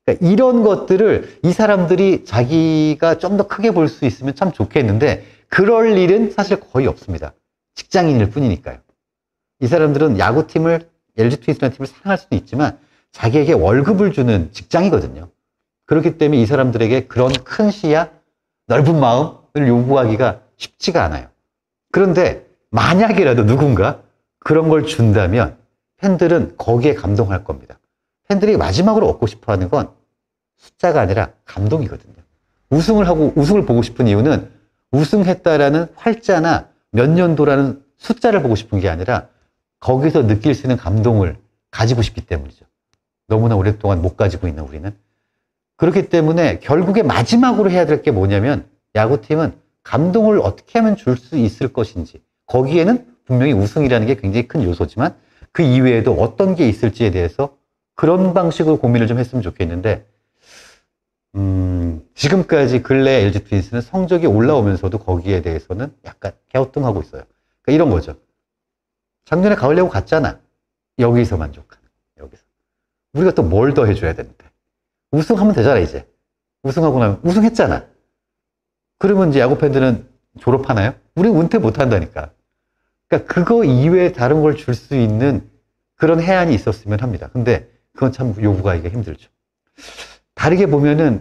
그러니까 이런 것들을 이 사람들이 자기가 좀 더 크게 볼 수 있으면 참 좋겠는데 그럴 일은 사실 거의 없습니다. 직장인일 뿐이니까요. 이 사람들은 야구팀을, LG 트윈스라는 팀을 사랑할 수도 있지만 자기에게 월급을 주는 직장이거든요. 그렇기 때문에 이 사람들에게 그런 큰 시야, 넓은 마음을 요구하기가 쉽지가 않아요. 그런데 만약이라도 누군가 그런 걸 준다면 팬들은 거기에 감동할 겁니다. 팬들이 마지막으로 얻고 싶어 하는 건 숫자가 아니라 감동이거든요. 우승을 보고 싶은 이유는 우승했다라는 활자나 몇 년도라는 숫자를 보고 싶은 게 아니라 거기서 느낄 수 있는 감동을 가지고 싶기 때문이죠. 너무나 오랫동안 못 가지고 있는 우리는. 그렇기 때문에 결국에 마지막으로 해야 될 게 뭐냐면 야구팀은 감동을 어떻게 하면 줄 수 있을 것인지, 거기에는 분명히 우승이라는 게 굉장히 큰 요소지만 그 이외에도 어떤 게 있을지에 대해서 그런 방식으로 고민을 좀 했으면 좋겠는데, 지금까지 근래 LG 트윈스는 성적이 올라오면서도 거기에 대해서는 약간 갸우뚱하고 있어요. 그러니까 이런 거죠. 작년에 가을 야구 갔잖아. 여기서 만족하는. 여기서. 우리가 또 뭘 더 해줘야 되는데. 우승하면 되잖아, 이제. 우승하고 나면 우승했잖아. 그러면 이제 야구 팬들은 졸업하나요? 우리는 은퇴 못 한다니까. 그러니까 그거 이외에 다른 걸 줄 수 있는 그런 해안이 있었으면 합니다. 근데 그건 참 요구하기가 힘들죠. 다르게 보면은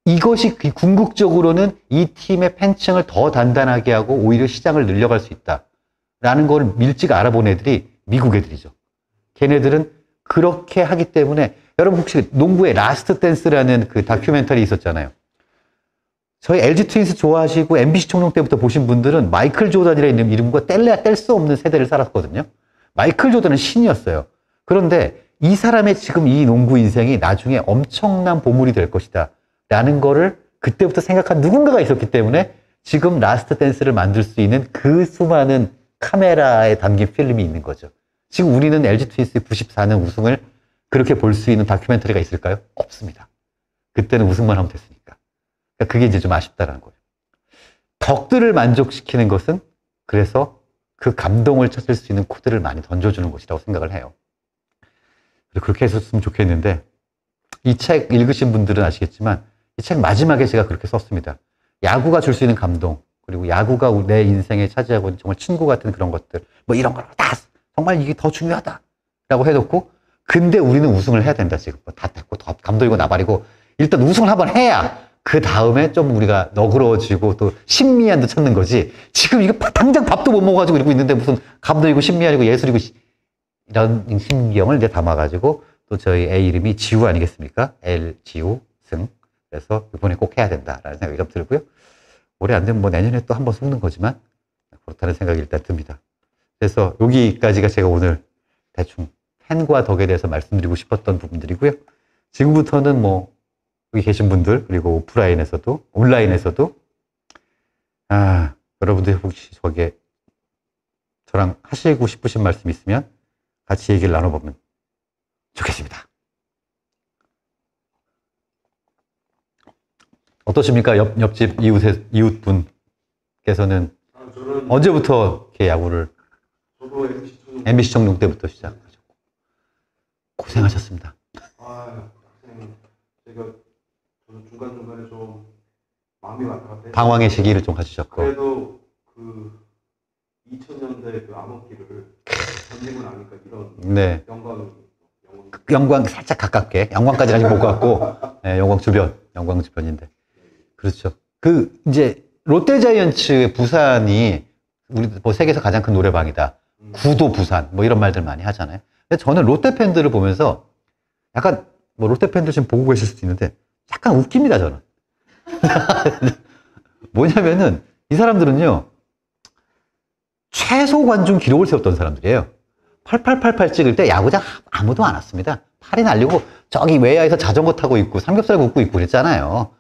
이것이 궁극적으로는 이 팀의 팬층을 더 단단하게 하고 오히려 시장을 늘려갈 수 있다라는 걸 일찍 알아본 애들이 미국 애들이죠. 걔네들은 그렇게 하기 때문에, 여러분 혹시 농구의 라스트 댄스라는 그 다큐멘터리 있었잖아요. 저희 LG 트윈스 좋아하시고 MBC 청룡 때부터 보신 분들은 마이클 조던이라는 이름과 뗄래야 뗄 수 없는 세대를 살았거든요. 마이클 조던은 신이었어요. 그런데 이 사람의 지금 이 농구 인생이 나중에 엄청난 보물이 될 것이다 라는 거를 그때부터 생각한 누군가가 있었기 때문에 지금 라스트 댄스를 만들 수 있는 그 수많은 카메라에 담긴 필름이 있는 거죠. 지금 우리는 LG 트윈스 94년 우승을 그렇게 볼 수 있는 다큐멘터리가 있을까요? 없습니다. 그때는 우승만 하면 됐으니까. 그러니까 그게 이제 좀 아쉽다라는 거예요. 덕들을 만족시키는 것은 그래서 그 감동을 찾을 수 있는 코드를 많이 던져주는 것이라고 생각을 해요. 그렇게 했었으면 좋겠는데, 이 책 읽으신 분들은 아시겠지만 이 책 마지막에 제가 그렇게 썼습니다. 야구가 줄 수 있는 감동, 그리고 야구가 내 인생에 차지하고 있는 정말 친구 같은 그런 것들, 뭐 이런 걸 다 정말 이게 더 중요하다라고 해놓고, 근데 우리는 우승을 해야 된다. 지금 다 됐고 감독이고 나발이고 일단 우승을 한번 해야 그 다음에 좀 우리가 너그러워지고 또 신미한도 찾는 거지. 지금 이거 당장 밥도 못 먹어가지고 이러고 있는데 무슨 감독이고 신미한이고 예술이고 이런 신경을 이제 담아가지고, 또 저희 애 이름이 지우 아니겠습니까? LGU 승. 그래서 이번에 꼭 해야 된다라는 생각이 좀 들고요. 올해 안 되면 뭐 내년에 또 한번 속는 거지만 그렇다는 생각이 일단 듭니다. 그래서 여기까지가 제가 오늘 대충 팬과 덕에 대해서 말씀드리고 싶었던 부분들이고요. 지금부터는 뭐 여기 계신 분들, 그리고 오프라인에서도 온라인에서도 여러분들 혹시 저랑 하시고 싶으신 말씀 있으면 같이 얘기를 나눠보면 좋겠습니다. 어떠십니까? 옆집 이웃분께서는 저는 언제부터 이렇게 야구를? 저도 MBC MBC 청룡 때부터 시작하셨고. 고생하셨습니다. 학생, 저도 중간중간에 좀 마음이 왔다. 방황의 시기를 좀 가지셨고. 그래도 2000년대 암흑기를 견디고 나니까 이런 네. 영광 살짝 가깝게. 영광까지는 아직 못 갔고, 네, 영광 주변인데. 그렇죠. 이제, 롯데자이언츠의 부산이 우리 뭐 세계에서 가장 큰 노래방이다. 구도 부산, 뭐 이런 말들 많이 하잖아요. 근데 저는 롯데 팬들을 보면서 약간, 뭐 롯데 팬들 지금 보고 계실 수도 있는데, 약간 웃깁니다, 저는. 뭐냐면은, 이 사람들은요, 최소 관중 기록을 세웠던 사람들이에요. 8888 찍을 때 야구장 아무도 안 왔습니다. 팔이 날리고 저기 외야에서 자전거 타고 있고 삼겹살 굽고 있고 그랬잖아요.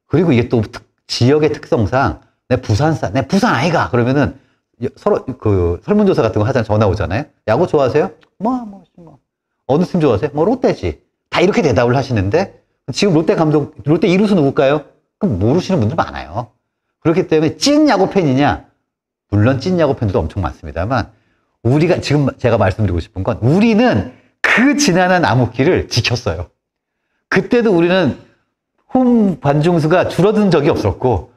그리고 이게 또 지역의 특성상 내 부산 아이가 그러면은 서로 설문조사 같은 거 하잖아요. 전화 오잖아요. 야구 좋아하세요? 뭐. 어느 팀 좋아하세요? 뭐 롯데지. 다 이렇게 대답을 하시는데 지금 롯데 이루수 누굴까요? 그럼 모르시는 분들 많아요. 그렇기 때문에 찐 야구 팬이냐? 물론 찐 야구 팬들도 엄청 많습니다만 우리가 지금 제가 말씀드리고 싶은 건 우리는 그 지난한 암흑기를 지켰어요. 그때도 우리는 홈 관중수가 줄어든 적이 없었고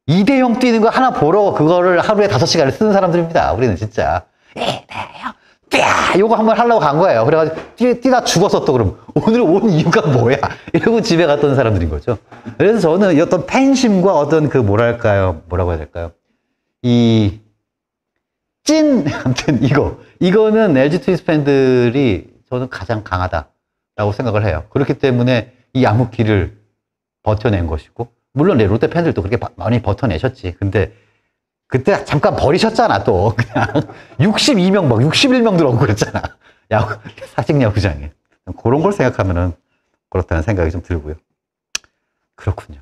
2대0 뛰는 거 하나 보러 그거를 하루에 5시간을 쓰는 사람들입니다. 우리는 진짜 2대0 요거 한번 하려고 간 거예요. 그래가지고 뛰다 죽었어 또 그럼 오늘 온 이유가 뭐야? 이러고 집에 갔던 사람들인 거죠. 그래서 저는 어떤 팬심과 어떤 뭐라고 해야 될까요? 아무튼 이거는 LG 트윈스 팬들이 저는 가장 강하다라고 생각을 해요. 그렇기 때문에 이 암흑기를 버텨낸 것이고, 물론 롯데 팬들도 그렇게 많이 버텨내셨지. 근데 그때 잠깐 버리셨잖아, 또. 그냥 62명, 61명 들어오고 그랬잖아. 사직 야구장에. 그런 걸 생각하면은 그렇다는 생각이 좀 들고요. 그렇군요.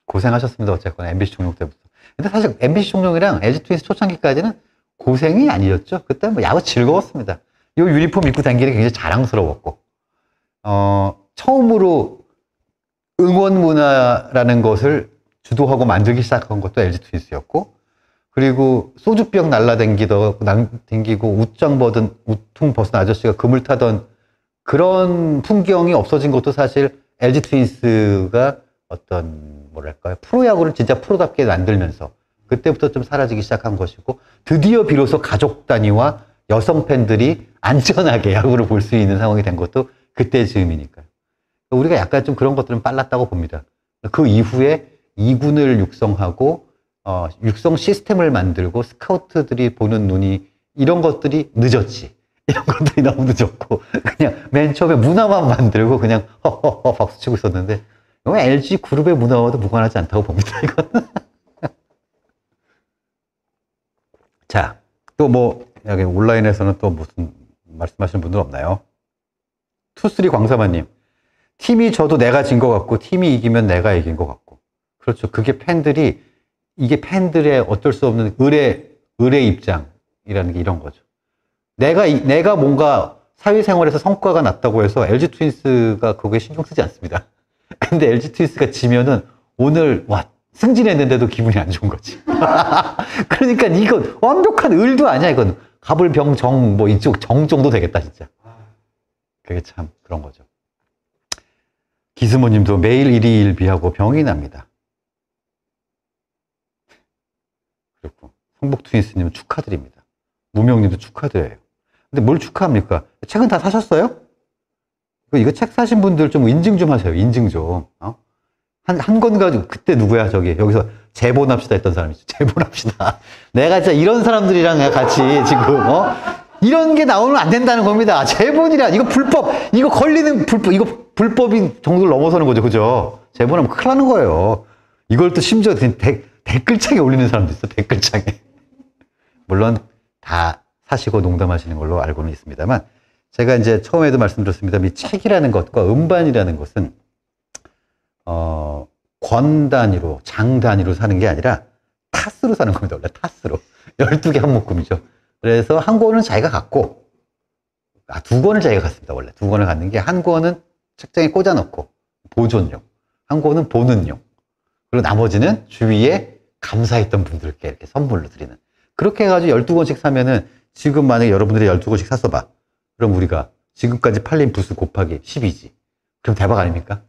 고생하셨습니다. 어쨌거나 MBC 종료 때부터. 근데 사실 MBC 종료이랑 LG 트윈스 초창기까지는 고생이 아니었죠. 그때 뭐 야구 즐거웠습니다. 요 유니폼 입고 다니는 게 굉장히 자랑스러웠고, 처음으로 응원 문화라는 것을 주도하고 만들기 시작한 것도 LG 트윈스였고, 그리고 소주병 댕기고 우퉁 벗은 아저씨가 금을 타던 그런 풍경이 없어진 것도 사실 LG 트윈스가 어떤 뭐랄까요, 프로야구를 진짜 프로답게 만들면서 그때부터 좀 사라지기 시작한 것이고, 드디어 비로소 가족 단위와 여성 팬들이 안전하게 야구를 볼 수 있는 상황이 된 것도 그때 즈음이니까요. 우리가 약간 좀 그런 것들은 빨랐다고 봅니다. 그 이후에 2군을 육성하고 육성 시스템을 만들고 스카우트들이 보는 눈이 이런 것들이 늦었지. 이런 것들이 너무 늦었고 그냥 맨 처음에 문화만 만들고 그냥 허허허 박수치고 있었는데 이건 LG 그룹의 문화와도 무관하지 않다고 봅니다. 이거는. 자, 또 뭐 여기 온라인에서는 또 무슨 말씀하시는 분들 없나요? 투쓰리 광사마님, 팀이 져도 내가 진 것 같고 팀이 이기면 내가 이긴 것 같고. 그렇죠. 이게 팬들의 어쩔 수 없는 의뢰 입장이라는 게 이런 거죠. 내가 뭔가 사회생활에서 성과가 났다고 해서 LG 트윈스가 그거에 신경 쓰지 않습니다. 근데 LG 트윈스가 지면은 오늘 승진했는데도 기분이 안 좋은 거지. 그러니까 이건 완벽한 을도 아니야. 이건 갑을병정 뭐 이쪽 정 정도 되겠다 진짜. 그게 참 그런 거죠. 기스모님도 매일 일희일비하고 병이 납니다. 그렇고 성북 트윈스님 축하드립니다. 무명님도 축하드려요. 근데 뭘 축하합니까? 책은 다 사셨어요? 이거 책 사신 분들 좀 인증 좀 하세요. 인증 좀. 한 권 가지고 그때 누구야 여기서 재본합시다 했던 사람 있죠. 재본합시다. 내가 진짜 이런 사람들이랑 같이 지금 이런 게 나오면 안 된다는 겁니다. 재본이란 이거 불법인 정도를 넘어서는 거죠. 그죠? 재본하면 큰일 나는 거예요. 이걸 또 심지어 댓글창에 올리는 사람도 있어. 댓글창에. 물론 다 사시고 농담하시는 걸로 알고는 있습니다만, 제가 이제 처음에도 말씀드렸습니다. 이 책이라는 것과 음반이라는 것은 권 단위로, 장 단위로 사는 게 아니라 타스로 사는 겁니다. 원래 타스로. 12개 한 묶음이죠. 그래서 한 권은 자기가 갖고, 2권을 자기가 갖습니다. 원래 2권을 갖는 게, 한 권은 책장에 꽂아 놓고 보존용, 한 권은 보는용, 그리고 나머지는 주위에 감사했던 분들께 이렇게 선물로 드리는. 그렇게 해가지고 12권씩 사면은 지금 만약에 여러분들이 12권씩 샀어봐. 그럼 우리가 지금까지 팔린 부수 곱하기 10이지. 그럼 대박 아닙니까?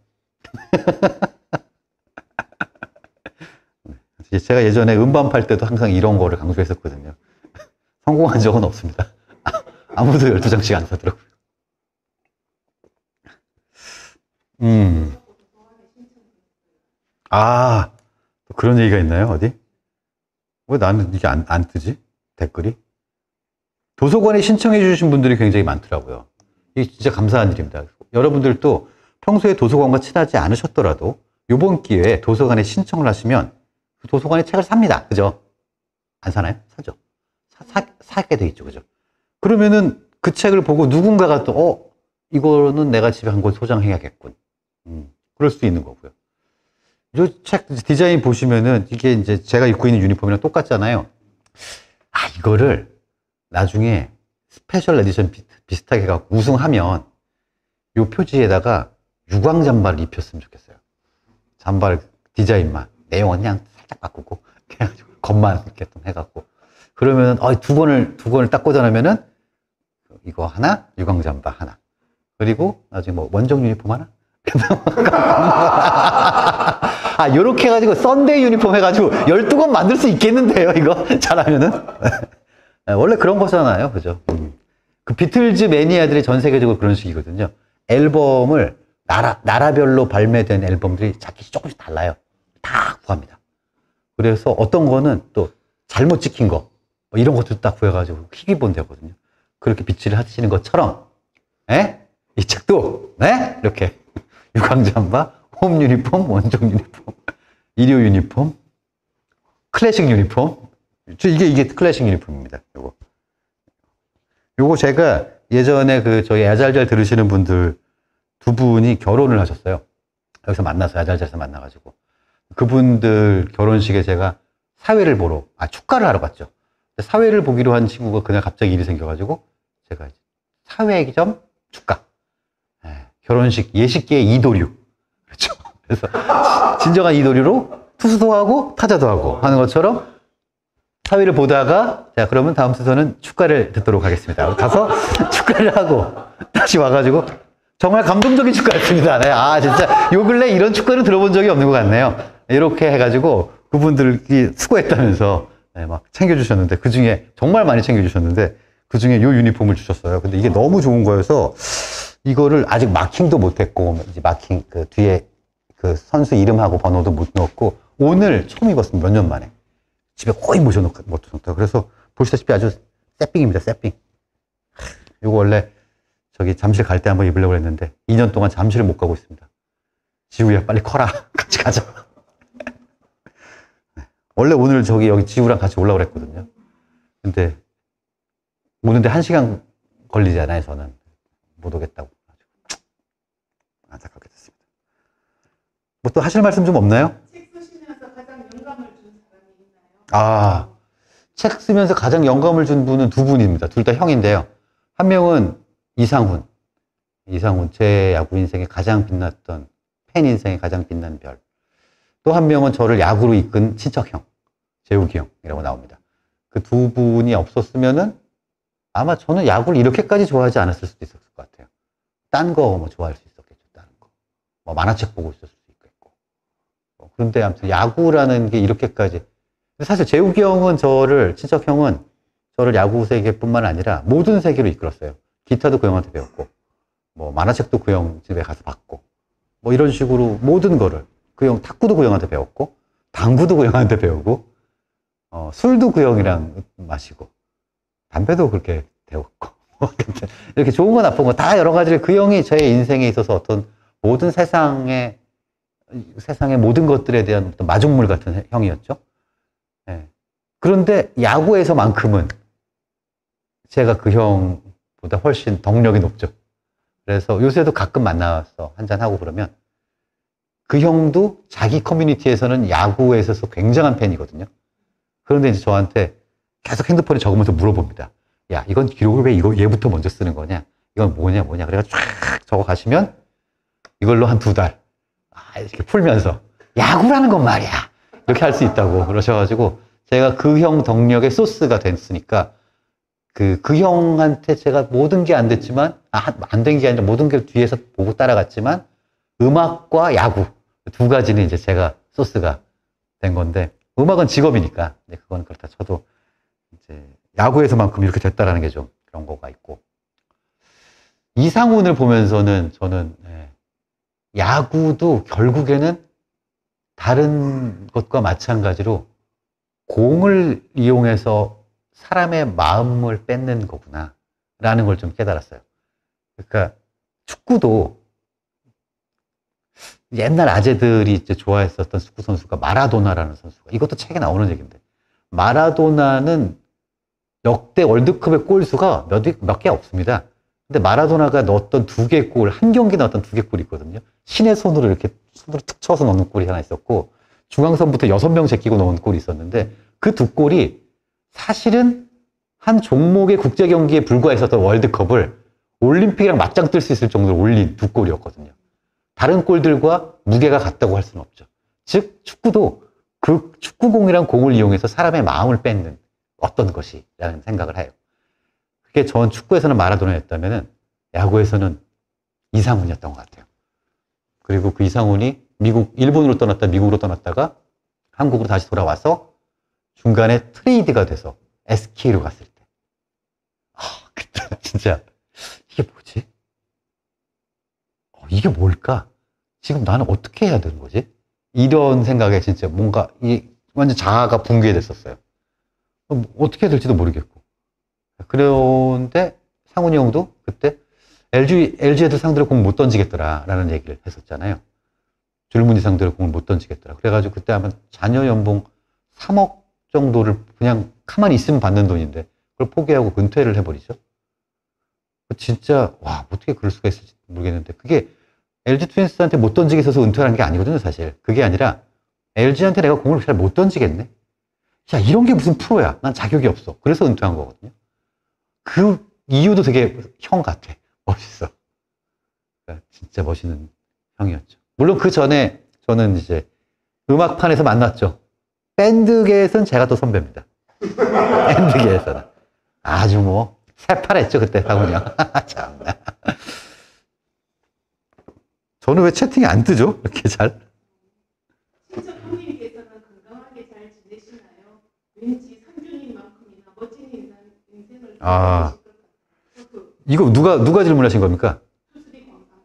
제가 예전에 음반 팔 때도 항상 이런 거를 강조했었거든요. 성공한 적은 없습니다. 아무도 12장씩 안 사더라고요. 아, 또 그런 얘기가 있나요? 어디? 왜 나는 이게 안 뜨지? 댓글이? 도서관에 신청해 주신 분들이 굉장히 많더라고요. 이게 진짜 감사한 일입니다. 여러분들도 평소에 도서관과 친하지 않으셨더라도 이번 기회에 도서관에 신청을 하시면 그 도서관에 책을 삽니다. 그죠? 안 사나요? 사죠. 사게 돼 있죠. 그죠? 그러면은 그 책을 보고 누군가가 또, 이거는 내가 집에 한 권 소장해야겠군. 그럴 수 있는 거고요. 이 책 디자인 보시면은 이게 이제 제가 입고 있는 유니폼이랑 똑같잖아요. 이거를 나중에 스페셜 에디션 비슷하게 해갖고 우승하면 이 표지에다가 유광 잠바를 입혔으면 좋겠어요. 잠바를 디자인만, 내용은 그냥 살짝 바꾸고, 그냥 겉만 이렇게 좀 해갖고. 그러면, 두 권을 딱 꽂아놓으면은 이거 하나, 유광 잠바 하나. 그리고 나중에 뭐 원정 유니폼 하나? 요렇게 해가지고 썬데이 유니폼 해가지고 12권 만들 수 있겠는데요, 이거? 잘하면은? 원래 그런 거잖아요, 그죠? 그 비틀즈 매니아들이 전 세계적으로 그런 식이거든요. 앨범을, 나라별로 발매된 앨범들이 자켓이 조금씩 달라요. 다 구합니다. 그래서 어떤 거는 또 잘못 찍힌 거, 뭐 이런 것도 딱 구해가지고 희귀본 되거든요. 그렇게 비치를 하시는 것처럼, 이 책도, 이렇게. 유광잠바, 홈 유니폼, 원정 유니폼, 일요 유니폼, 클래식 유니폼. 이게 클래식 유니폼입니다. 요거 제가 예전에 저희 야잘잘 들으시는 분들 두 분이 결혼을 하셨어요. 여기서 만나서 야잘잘에서 만나가지고. 그분들 결혼식에 제가 사회를 보러, 축가를 하러 갔죠. 사회를 보기로 한 친구가 그날 갑자기 일이 생겨가지고 제가 사회 겸 축가. 결혼식 예식계의 이도류. 그렇죠. 그래서 진정한 이도류로 투수도 하고 타자도 하고 하는 것처럼 사회를 보다가 자 그러면 다음 순서는 축가를 듣도록 하겠습니다. 가서 축가를 하고 다시 와가지고 정말 감동적인 축가였습니다. 진짜 요 근래 이런 축가를 들어본 적이 없는 것 같네요. 이렇게 해가지고 그분들이 수고했다면서 막 챙겨주셨는데 그 중에 정말 많이 챙겨주셨는데 그 중에 요 유니폼을 주셨어요. 근데 이게 너무 좋은 거여서 이거를 아직 마킹도 못했고, 이제 마킹, 뒤에 선수 이름하고 번호도 못 넣었고, 오늘 처음 입었습니다. 몇 년 만에. 집에 거의 모셔놓고, 그래서 보시다시피 아주 새삥입니다, 새삥. 이거 원래 잠실 갈 때 한번 입으려고 했는데, 2년 동안 잠실을 못 가고 있습니다. 지우야, 빨리 커라. 같이 가자. 원래 오늘 여기 지우랑 같이 올라오라 했거든요. 근데, 오는데 1시간 걸리잖아요, 저는. 못 오겠다고. 안타깝게 됐습니다. 뭐 또 하실 말씀 좀 없나요? 책 쓰시면서 가장 영감을 준 사람이 있나요? 책 쓰면서 가장 영감을 준 분은 두 분입니다. 둘 다 형인데요. 한 명은 이상훈, 제 야구 인생에 가장 빛났던, 팬 인생에 가장 빛난 별. 또 한 명은 저를 야구로 이끈 친척형, 재욱이 형이라고 나옵니다. 그 두 분이 없었으면은 아마 저는 야구를 이렇게까지 좋아하지 않았을 수도 있었을 것 같아요. 딴 거 뭐 좋아할 수 있었겠죠, 다른 거. 뭐 만화책 보고 있었을 수도 있겠고. 그런데 아무튼 야구라는 게 이렇게까지. 사실 재욱이 형은 친척 형은 저를 야구 세계뿐만 아니라 모든 세계로 이끌었어요. 기타도 그 형한테 배웠고, 뭐 만화책도 그 형 집에 가서 봤고, 뭐 이런 식으로 모든 거를 탁구도 그 형한테 배웠고, 당구도 그 형한테 배우고, 술도 그 형이랑 마시고, 담배도 그렇게 배웠고, 이렇게 좋은 거 나쁜 거 다 여러 가지를 그 형이 제 인생에 있어서 어떤 모든 세상의 모든 것들에 대한 어떤 마중물 같은 형이었죠. 그런데 야구에서만큼은 제가 그 형보다 훨씬 덕력이 높죠. 그래서 요새도 가끔 만나서 한잔하고 그러면 그 형도 자기 커뮤니티에서는 야구에 있어서 굉장한 팬이거든요. 그런데 이제 저한테 계속 핸드폰에 적으면서 물어봅니다. 야, 이건 기록을 왜 얘부터 먼저 쓰는 거냐? 이건 뭐냐? 그래가지고 쫙 적어 가시면 이걸로 한 2달. 이렇게 풀면서 야구라는 건 말이야. 이렇게 할 수 있다고 그러셔가지고 제가 그 형 덕력의 소스가 됐으니까 그 형한테 제가 모든 게 안 됐지만, 안 된 게 아니라 모든 걸 뒤에서 보고 따라갔지만, 음악과 야구, 두 가지는 이제 제가 소스가 된 건데, 음악은 직업이니까, 이제 그건 그렇다 쳐도, 이제 야구에서만큼 이렇게 됐다라는 게 좀 그런 거가 있고. 이상훈을 보면서는 저는, 야구도 결국에는 다른 것과 마찬가지로 공을 이용해서 사람의 마음을 뺏는 거구나 라는 걸 좀 깨달았어요. 그러니까 축구도 옛날 아재들이 이제 좋아했었던 축구 선수가 마라도나라는 선수가, 이것도 책에 나오는 얘기인데, 마라도나는 역대 월드컵의 골수가 몇 개 없습니다. 근데 마라도나가 넣었던 2개의 골, 한 경기 넣었던 2개 골이 있거든요. 신의 손으로 이렇게 손으로 툭 쳐서 넣는 골이 하나 있었고, 중앙선부터 6명 제끼고 넣은 골이 있었는데, 그 2골이 사실은 한 종목의 국제 경기에 불과했었던 월드컵을 올림픽이랑 맞짱 뜰 수 있을 정도로 올린 2골이었거든요. 다른 골들과 무게가 같다고 할 수는 없죠. 즉, 축구도 그 축구공이란 공을 이용해서 사람의 마음을 뺏는 어떤 것이라는 생각을 해요. 그게 전 축구에서는 마라도나였다면은 야구에서는 이상훈이었던 것 같아요. 그리고 그 이상훈이 일본으로 떠났다 미국으로 떠났다가 한국으로 다시 돌아와서 중간에 트레이드가 돼서 SK로 갔을 때, 그때 진짜 이게 뭐지? 이게 뭘까? 지금 나는 어떻게 해야 되는 거지? 이런 생각에 진짜 뭔가 완전 자아가 붕괴됐었어요. 어떻게 해야 될지도 모르겠고. 그런데 상훈이 형도 그때 LG 애들 상대로 공 못 던지겠더라라는 얘기를 했었잖아요. 줄무늬 상대로 공을 못 던지겠더라. 그래가지고 그때 아마 자녀 연봉 3억 정도를 그냥 가만히 있으면 받는 돈인데 그걸 포기하고 은퇴를 해버리죠. 진짜 와, 어떻게 그럴 수가 있을지 모르겠는데, 그게 LG 트윈스한테 못 던지게 해서 은퇴하는 게 아니거든요, 사실. 그게 아니라 LG한테 내가 공을 잘 못 던지겠네. 야, 이런 게 무슨 프로야. 난 자격이 없어. 그래서 은퇴한 거거든요. 그 이유도 되게 형 같아. 멋있어. 그러니까 진짜 멋있는 형이었죠. 물론 그 전에 저는 이제 음악판에서 만났죠. 밴드계에서는 제가 또 선배입니다. 밴드계에서는. 아주 뭐 새파랬죠, 그때 상훈이 형. 참나. 저는 왜 채팅이 안 뜨죠? 이렇게 잘. 친척 형님께서는 건강하게 잘 지내시나요? 왠지 상준님만큼이나 멋진 인생을 아. 살고 계실 것 같아요. 이거 누가 질문하신 겁니까?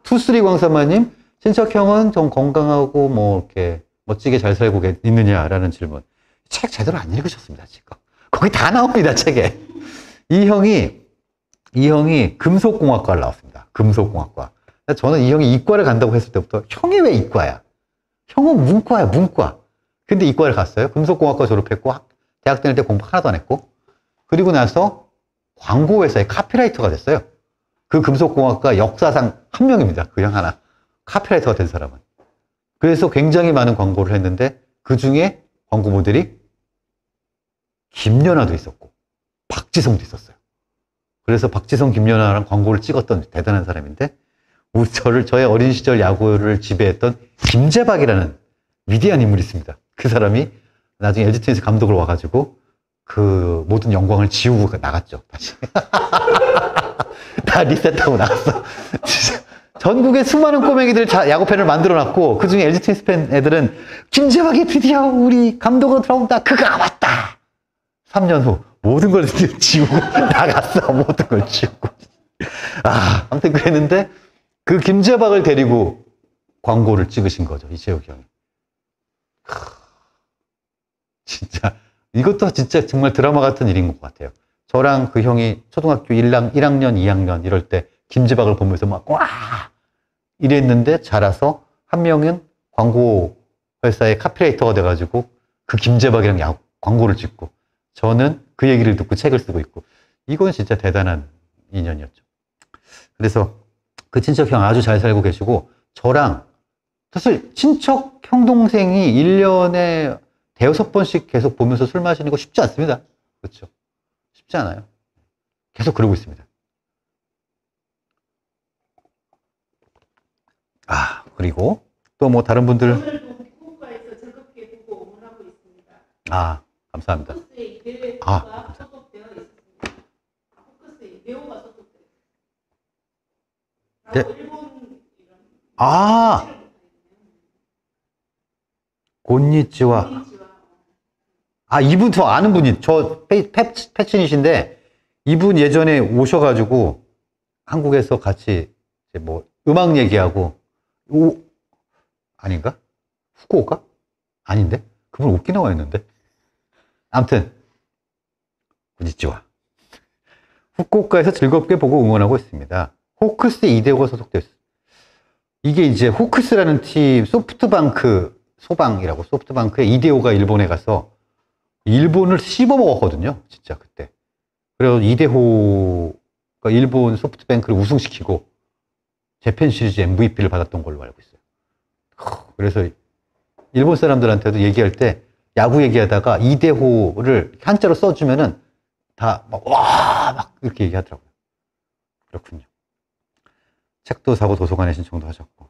투쓰리 광사마님, 친척 형은 좀 건강하고 뭐 이렇게 멋지게 잘 살고 있느냐라는 질문. 책 제대로 안 읽으셨습니다, 지금. 거기 다 나옵니다, 책에. 이 형이 금속공학과를 나왔습니다. 금속공학과. 저는 이 형이 이과를 간다고 했을 때부터, 형이 왜 이과야? 형은 문과야, 문과. 근데 이과를 갔어요. 금속공학과 졸업했고, 대학 다닐 때 공부 하나도 안 했고, 그리고 나서 광고회사의 카피라이터가 됐어요. 그 금속공학과 역사상 한 명입니다. 그 형 하나. 카피라이터가 된 사람은. 그래서 굉장히 많은 광고를 했는데, 그 중에 광고 모델이 김연아도 있었고, 박지성도 있었어요. 그래서 박지성, 김연아랑 광고를 찍었던 대단한 사람인데, 저의 어린 시절 야구를 지배했던 김재박이라는 위대한 인물이 있습니다. 그 사람이 나중에 LG 트윈스 감독으로 와가지고 그 모든 영광을 지우고 나갔죠. 다시. 다 리셋하고 나갔어. 전국에 수많은 꼬맹이들 야구팬을 만들어놨고, 그 중에 LG 트윈스 팬 애들은 김재박이 드디어 우리 감독으로 들어온다. 그가 왔다. 3년 후 모든 걸 지우고 나갔어. 모든 걸 지우고. 아무튼 그랬는데, 그 김재박을 데리고 광고를 찍으신 거죠, 이재욱이 형이. 진짜 이것도 진짜 정말 드라마 같은 일인 것 같아요. 저랑 그 형이 초등학교 1학년, 2학년 이럴 때 김재박을 보면서 막 와! 이랬는데, 자라서 한 명은 광고 회사의 카피라이터가 돼가지고 그 김재박이랑 광고를 찍고, 저는 그 얘기를 듣고 책을 쓰고 있고, 이건 진짜 대단한 인연이었죠. 그래서 그 친척 형 아주 잘 살고 계시고, 저랑 사실 친척 형 동생이 1년에 대여섯 번씩 계속 보면서 술 마시는 거 쉽지 않습니다. 그렇죠? 쉽지 않아요. 계속 그러고 있습니다. 그리고 또 뭐 다른 분들. 오늘도 후쿠오카에서 즐겁게 보고 응원하고 있습니다. 감사합니다. 코스에 이대회가 소속되어 있습니다. 네. 일본 이런 아, 곤니치와. 아, 이분 저 아는 분이, 패친이신데, 이분 예전에 오셔가지고, 한국에서 같이, 이제 뭐, 음악 얘기하고, 아닌가? 후쿠오카? 아닌데? 그분 오키나와였는데? 아무튼, 곤니치와. 후쿠오카에서 즐겁게 보고 응원하고 있습니다. 호크스 이대호가 소속되어 있어요. 이게 이제 호크스라는 팀, 소방이라고 소프트방크의 이대호가 일본에 가서 일본을 씹어먹었거든요. 진짜 그때. 그래서 이대호가 일본 소프트뱅크를 우승시키고 재팬 시리즈 MVP를 받았던 걸로 알고 있어요. 그래서 일본 사람들한테도 얘기할 때 야구 얘기하다가 이대호를 한자로 써주면은 다 막, 와! 막 이렇게 얘기하더라고요. 그렇군요. 책도 사고 도서관에 신청도 하셨고.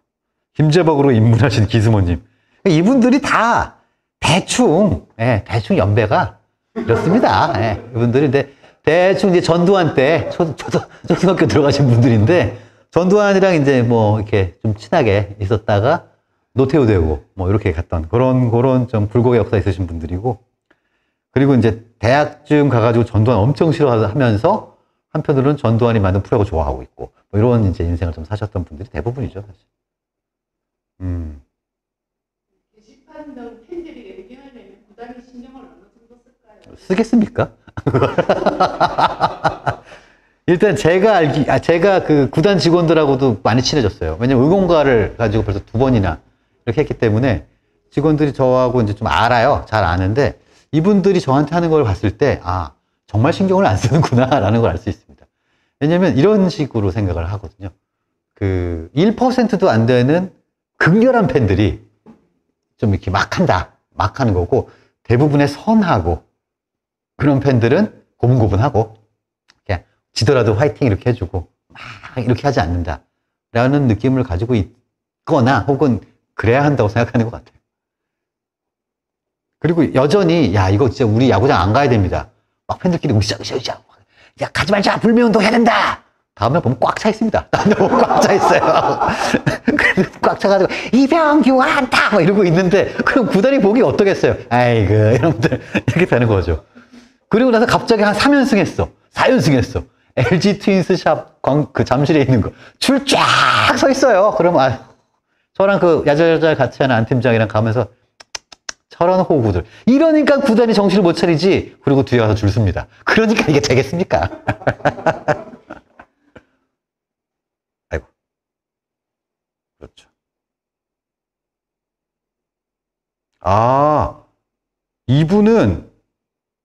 김재박으로 입문하신 기수모님. 이분들이 다 대충 연배가 그렇습니다. 예, 이분들이 근데 대충 이제 전두환 때 초등학교 들어가신 분들인데 전두환이랑 이제 뭐 이렇게 좀 친하게 있었다가 노태우 되고 뭐 이렇게 갔던 그런 좀 불고의 역사 있으신 분들이고 그리고 이제 대학쯤 가가지고 전두환 엄청 싫어하면서 한편으로는 전두환이 만든 프로야구 좋아하고 있고 뭐 이런 이제 인생을 좀 사셨던 분들이 대부분이죠, 사실. 게시판 팬들이 의견하려면 구단이 신경을 어느 정도 쓸까요? 쓰겠습니까? 일단 제가 그 구단 직원들하고도 많이 친해졌어요. 왜냐면 응원가를 가지고 벌써 2번이나 이렇게 했기 때문에 직원들이 저하고 이제 좀 알아요. 잘 아는데 이분들이 저한테 하는 걸 봤을 때, 아, 정말 신경을 안 쓰는구나라는 걸 알 수 있습니다. 왜냐면 이런 식으로 생각을 하거든요. 그 1%도 안 되는 극렬한 팬들이 좀 이렇게 막 하는 거고 대부분의 선하고 그런 팬들은 고분고분하고 그냥 지더라도 화이팅 이렇게 해주고 막 이렇게 하지 않는다라는 느낌을 가지고 있거나 혹은 그래야 한다고 생각하는 것 같아요. 그리고 여전히 야 이거 진짜 우리 야구장 안 가야 됩니다. 막 팬들끼리 으쌰으쌰 야 가지 말자 불매운동 해야 된다. 다음날 보면 꽉 차 있습니다. 다음날 보면 꽉 차 있어요. 그래서 꽉 차가지고 이병규 안타 막 이러고 있는데 그럼 구단이 보기 어떠겠어요? 아이고 여러분들 이렇게 되는 거죠. 그리고 나서 갑자기 한 3연승 했어. 4연승 했어. LG 트윈스 샵 그 잠실에 있는 거 줄 쫙 서 있어요. 그러면 저랑 그 야잘야잘 같이 하는 안 팀장이랑 가면서 저런 호구들. 이러니까 구단이 정신을 못 차리지. 그리고 뒤에 가서 줄 섭니다. 그러니까 이게 되겠습니까? 아이고. 그렇죠. 아, 이분은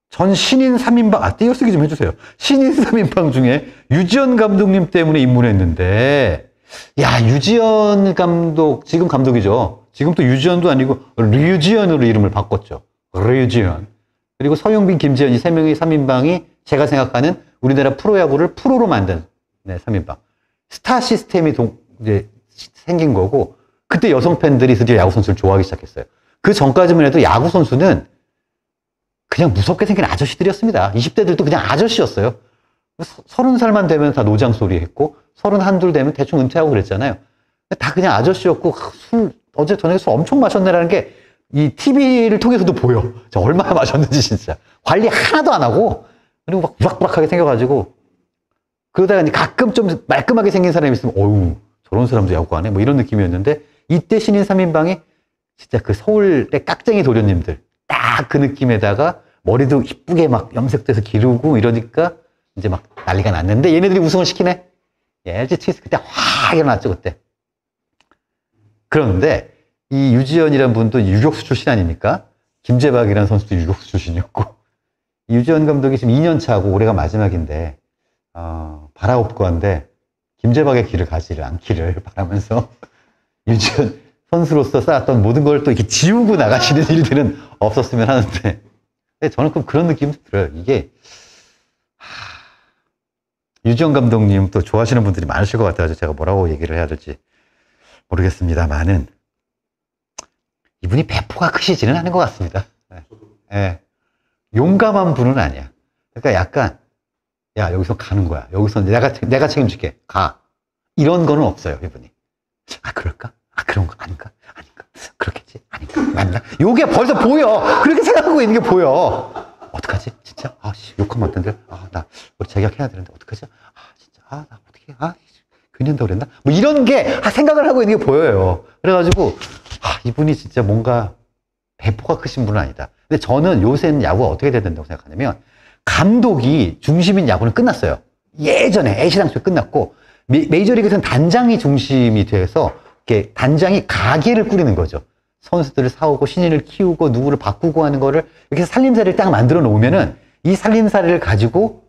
전 신인 3인방, 띄어쓰기 좀 해주세요. 신인 3인방 중에 유지연 감독님 때문에 입문했는데, 야, 유지연 감독, 지금 감독이죠. 지금 또 유지연도 아니고 류지연으로 이름을 바꿨죠. 류지연. 그리고 서용빈, 김재현 이 3명의 3인방이 제가 생각하는 우리나라 프로야구를 프로로 만든 3인방. 스타 시스템이 이제 생긴 거고 그때 여성 팬들이 드디어 야구 선수를 좋아하기 시작했어요. 그 전까지만 해도 야구 선수는 그냥 무섭게 생긴 아저씨들이었습니다. 20대들도 그냥 아저씨였어요. 30살만 되면 다 노장 소리 했고 31, 2 되면 대충 은퇴하고 그랬잖아요. 다 그냥 아저씨였고 어제 저녁에 술 엄청 마셨네라는 게 이 TV를 통해서도 보여. 저 얼마나 마셨는지 진짜. 관리 하나도 안 하고 그리고 막 부락부락하게 생겨가지고 그러다가 이제 가끔 좀 말끔하게 생긴 사람이 있으면 어우 저런 사람도 야구 하네 뭐 이런 느낌이었는데 이때 신인 3인방이 진짜 그 서울의 깍쟁이 도련님들 딱 그 느낌에다가 머리도 이쁘게 막 염색돼서 기르고 이러니까 이제 막 난리가 났는데 얘네들이 우승을 시키네. LG 트윈스 그때 확 일어났죠 그때. 그런데 이 유지연이라는 분도 유격수 출신 아닙니까? 김재박이라는 선수도 유격수 출신이었고 유지연 감독이 지금 2년 차고 올해가 마지막인데 바라옵고 한데 김재박의 길을 가지를 않기를 바라면서 유지연 선수로서 쌓았던 모든 걸 또 이렇게 지우고 나가시는 일들은 없었으면 하는데 저는 그런 느낌도 들어요. 이게 유지연 감독님 또 좋아하시는 분들이 많으실 것 같아서 제가 뭐라고 얘기를 해야 될지 모르겠습니다만은 이분이 배포가 크시지는 않은 것 같습니다. 네. 용감한 분은 아니야. 그러니까 약간 야 여기서 가는 거야. 여기서 내가 책임질게. 가. 이런 거는 없어요, 이분이. 아, 그럴까? 아, 그런 거 아닌가? 아닌가? 그렇겠지? 아닌가? 맞나? 요게 벌써 보여. 그렇게 생각하고 있는 게 보여. 어떡하지? 진짜? 아, 씨, 욕하면 어떤데? 아, 나, 우리 재계약해야 되는데, 어떡하지? 아, 진짜. 아, 나 어떻게, 아, 괜히 한다고 그랬나? 뭐 이런 게, 생각을 하고 있는 게 보여요. 그래가지고, 아, 이분이 진짜 뭔가 배포가 크신 분은 아니다. 근데 저는 요새는 야구가 어떻게 돼야 된다고 생각하냐면, 감독이 중심인 야구는 끝났어요. 예전에 애시당초 끝났고, 메이저리그에서는 단장이 중심이 돼서, 이렇게 단장이 가게를 꾸리는 거죠. 선수들을 사오고 신인을 키우고 누구를 바꾸고 하는 거를 이렇게 살림살이를 딱 만들어 놓으면은 이 살림살이를 가지고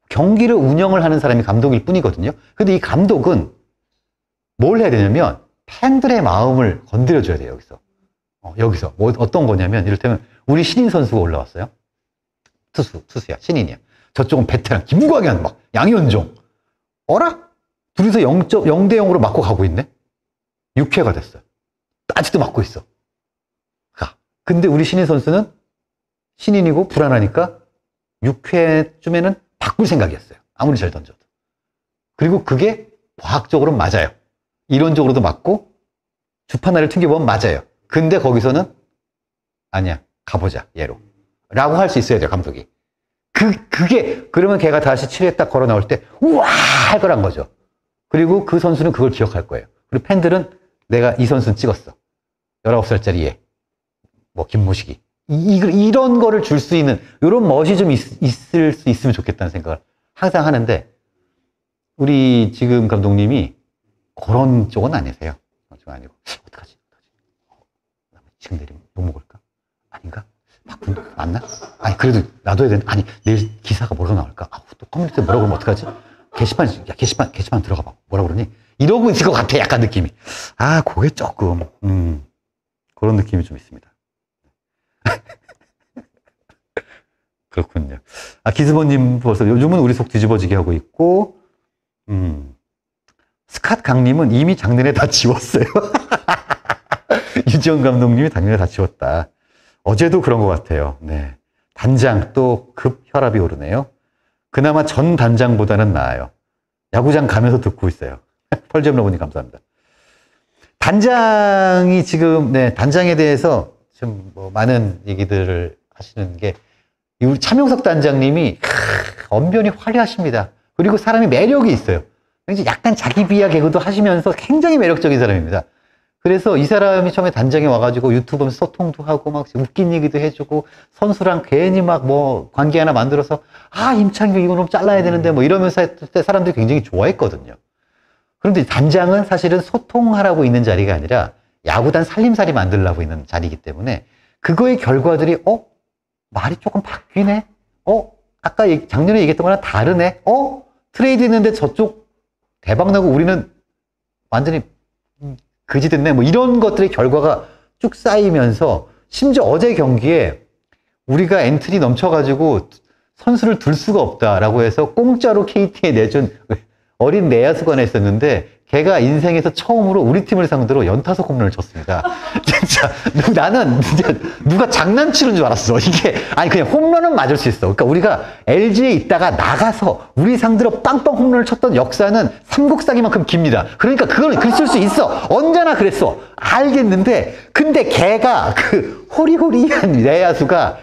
경기를 운영을 하는 사람이 감독일 뿐이거든요. 근데 이 감독은 뭘 해야 되냐면 팬들의 마음을 건드려 줘야 돼요, 여기서. 여기서. 뭐 어떤 거냐면 이를테면 우리 신인 선수가 올라왔어요. 투수야, 신인이야. 저쪽은 베테랑, 김광현, 막, 양현종. 어라? 둘이서 0대 0으로 맞고 가고 있네? 6회가 됐어요. 아직도 맞고 있어. 근데 우리 신인 선수는 신인이고 불안하니까 6회쯤에는 바꿀 생각이었어요. 아무리 잘 던져도. 그리고 그게 과학적으로 맞아요. 이론적으로도 맞고 주판 하나를 튕겨보면 맞아요. 근데 거기서는 아니야, 가보자, 얘로. 라고 할 수 있어야 돼요, 감독이. 그게, 그러면 걔가 다시 7회 딱 걸어 나올 때, 우와! 할 거란 거죠. 그리고 그 선수는 그걸 기억할 거예요. 그리고 팬들은 내가 이 선수는 찍었어. 19살짜리 얘. 뭐, 김무식이. 이런 거를 줄 수 있는, 이런 멋이 좀 있을 수 있으면 좋겠다는 생각을 항상 하는데, 우리 지금 감독님이 그런 쪽은 아니세요. 좀 아니고, 어떡하지? 지금 내리면 못 먹을까? 아닌가? 맞나? 아니, 그래도 놔둬야 되는데, 아니, 내일 기사가 뭐라고 나올까? 아, 또 커뮤니티에 뭐라고 그러면 어떡하지? 게시판 들어가 봐. 뭐라 그러니? 이러고 있을 것 같아, 약간 느낌이. 아, 그게 조금, 그런 느낌이 좀 있습니다. 그렇군요. 아, 기즈모님 벌써 요즘은 우리 속 뒤집어지게 하고 있고, 스캇 강님은 이미 작년에 다 지웠어요. 유지영 감독님이 작년에 다 지웠다. 어제도 그런 것 같아요. 네. 단장 또 급 혈압이 오르네요. 그나마 전 단장보다는 나아요. 야구장 가면서 듣고 있어요. 펄잼 러브님 감사합니다. 단장이 지금, 네, 단장에 대해서 좀 뭐 많은 얘기들을 하시는 게, 우리 차명석 단장님이 언변이 화려하십니다. 그리고 사람이 매력이 있어요. 굉장히 약간 자기 비하 개그도 하시면서 굉장히 매력적인 사람입니다. 그래서 이 사람이 처음에 단장에 와가지고 유튜브 하면서 소통도 하고 막 웃긴 얘기도 해주고 선수랑 괜히 막 뭐 관계 하나 만들어서 아, 임창규 이거 너무 잘라야 되는데 뭐 이러면서 했을 때 사람들이 굉장히 좋아했거든요. 그런데 단장은 사실은 소통하라고 있는 자리가 아니라 야구단 살림살이 만들라고 있는 자리이기 때문에 그거의 결과들이 말이 조금 바뀌네? 아까 작년에 얘기했던 거랑 다르네? 트레이드 했는데 저쪽 대박나고 우리는 완전히 그지 됐네? 뭐 이런 것들의 결과가 쭉 쌓이면서 심지어 어제 경기에 우리가 엔트리 넘쳐가지고 선수를 둘 수가 없다라고 해서 공짜로 KT에 내준 어린 내야수가 냈었는데 걔가 인생에서 처음으로 우리 팀을 상대로 연타석 홈런을 쳤습니다. 진짜 나는 진짜 누가 장난치는 줄 알았어. 이게 아니 그냥 홈런은 맞을 수 있어. 그러니까 우리가 LG에 있다가 나가서 우리 상대로 빵빵 홈런을 쳤던 역사는 삼국사기만큼 깁니다. 그러니까 그걸 글쓸 수 있어. 언제나 그랬어. 알겠는데 근데 걔가 그 호리호리한 내야수가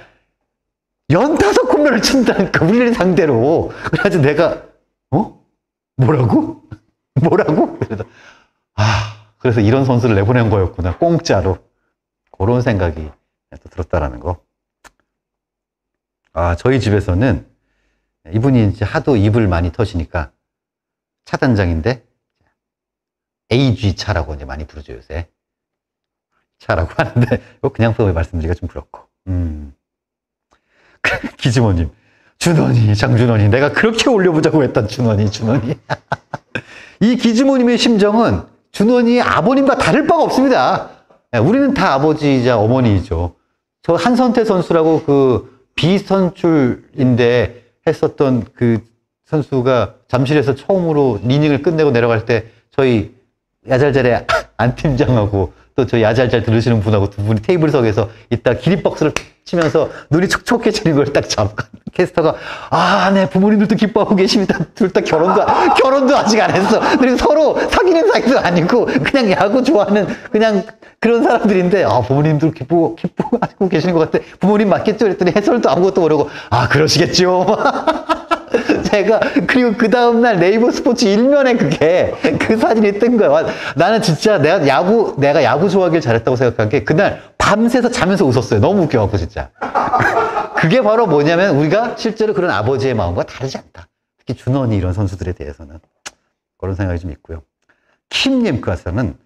연타석 홈런을 친다니까 우리를 상대로. 그래가지고 내가 뭐라고? 뭐라고? 그래서 이런 선수를 내보낸 거였구나. 공짜로. 그런 생각이 또 들었다라는 거. 저희 집에서는 이분이 이제 하도 입을 많이 터시니까 차 단장인데 AG 차라고 이제 많이 부르죠, 요새. 차라고 하는데, 그냥 말씀드리기가 좀 그렇고. 기지모님. 준원이, 장준원이. 내가 그렇게 올려보자고 했던 준원이. 이 기즈모님의 심정은 준원이의 아버님과 다를 바가 없습니다. 우리는 다 아버지이자 어머니이죠. 저 한선태 선수라고 그 비선출인데 했었던 그 선수가 잠실에서 처음으로 이닝을 끝내고 내려갈 때 저희 야잘잘의 안 팀장하고 또 저 야잘잘 들으시는 분하고 두 분이 테이블석에서 이따 기립박수를 치면서 눈이 촉촉해지는 걸 딱 잠깐 캐스터가 네, 부모님들도 기뻐하고 계십니다. 둘 다 결혼도 아직 안 했어. 그리고 서로 사귀는 사이도 아니고 그냥 야구 좋아하는 그냥 그런 사람들인데 부모님들 기뻐하고 계시는 것 같아. 부모님 맞겠죠? 그랬더니 해설도 아무것도 모르고 그러시겠죠. 제가 그리고 그 다음날 네이버 스포츠 1면에 그 사진이 뜬 거야. 나는 진짜 내가 야구 좋아하길 잘했다고 생각한 게 그날 밤새서 자면서 웃었어요. 너무 웃겨갖고 진짜. 그게 바로 뭐냐면 우리가 실제로 그런 아버지의 마음과 다르지 않다. 특히 준원이 이런 선수들에 대해서는 그런 생각이 좀 있고요. 킴님 그 사람은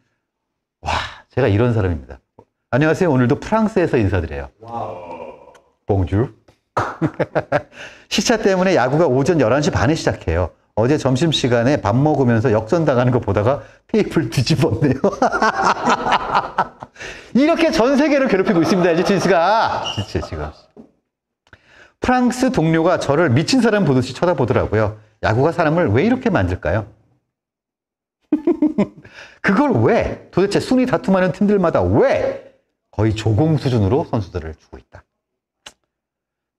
제가 이런 사람입니다. 안녕하세요. 오늘도 프랑스에서 인사드려요. 봉주. 시차 때문에 야구가 오전 11시 반에 시작해요. 어제 점심시간에 밥 먹으면서 역전당하는 거 보다가 테이프를 뒤집었네요. 이렇게 전 세계를 괴롭히고 있습니다. LG 트윈스가. 진짜 지금. 프랑스 동료가 저를 미친 사람 보듯이 쳐다보더라고요. 야구가 사람을 왜 이렇게 만들까요? 그걸 왜? 도대체 순위 다툼하는 팀들마다 왜 거의 조공 수준으로 선수들을 주고 있다.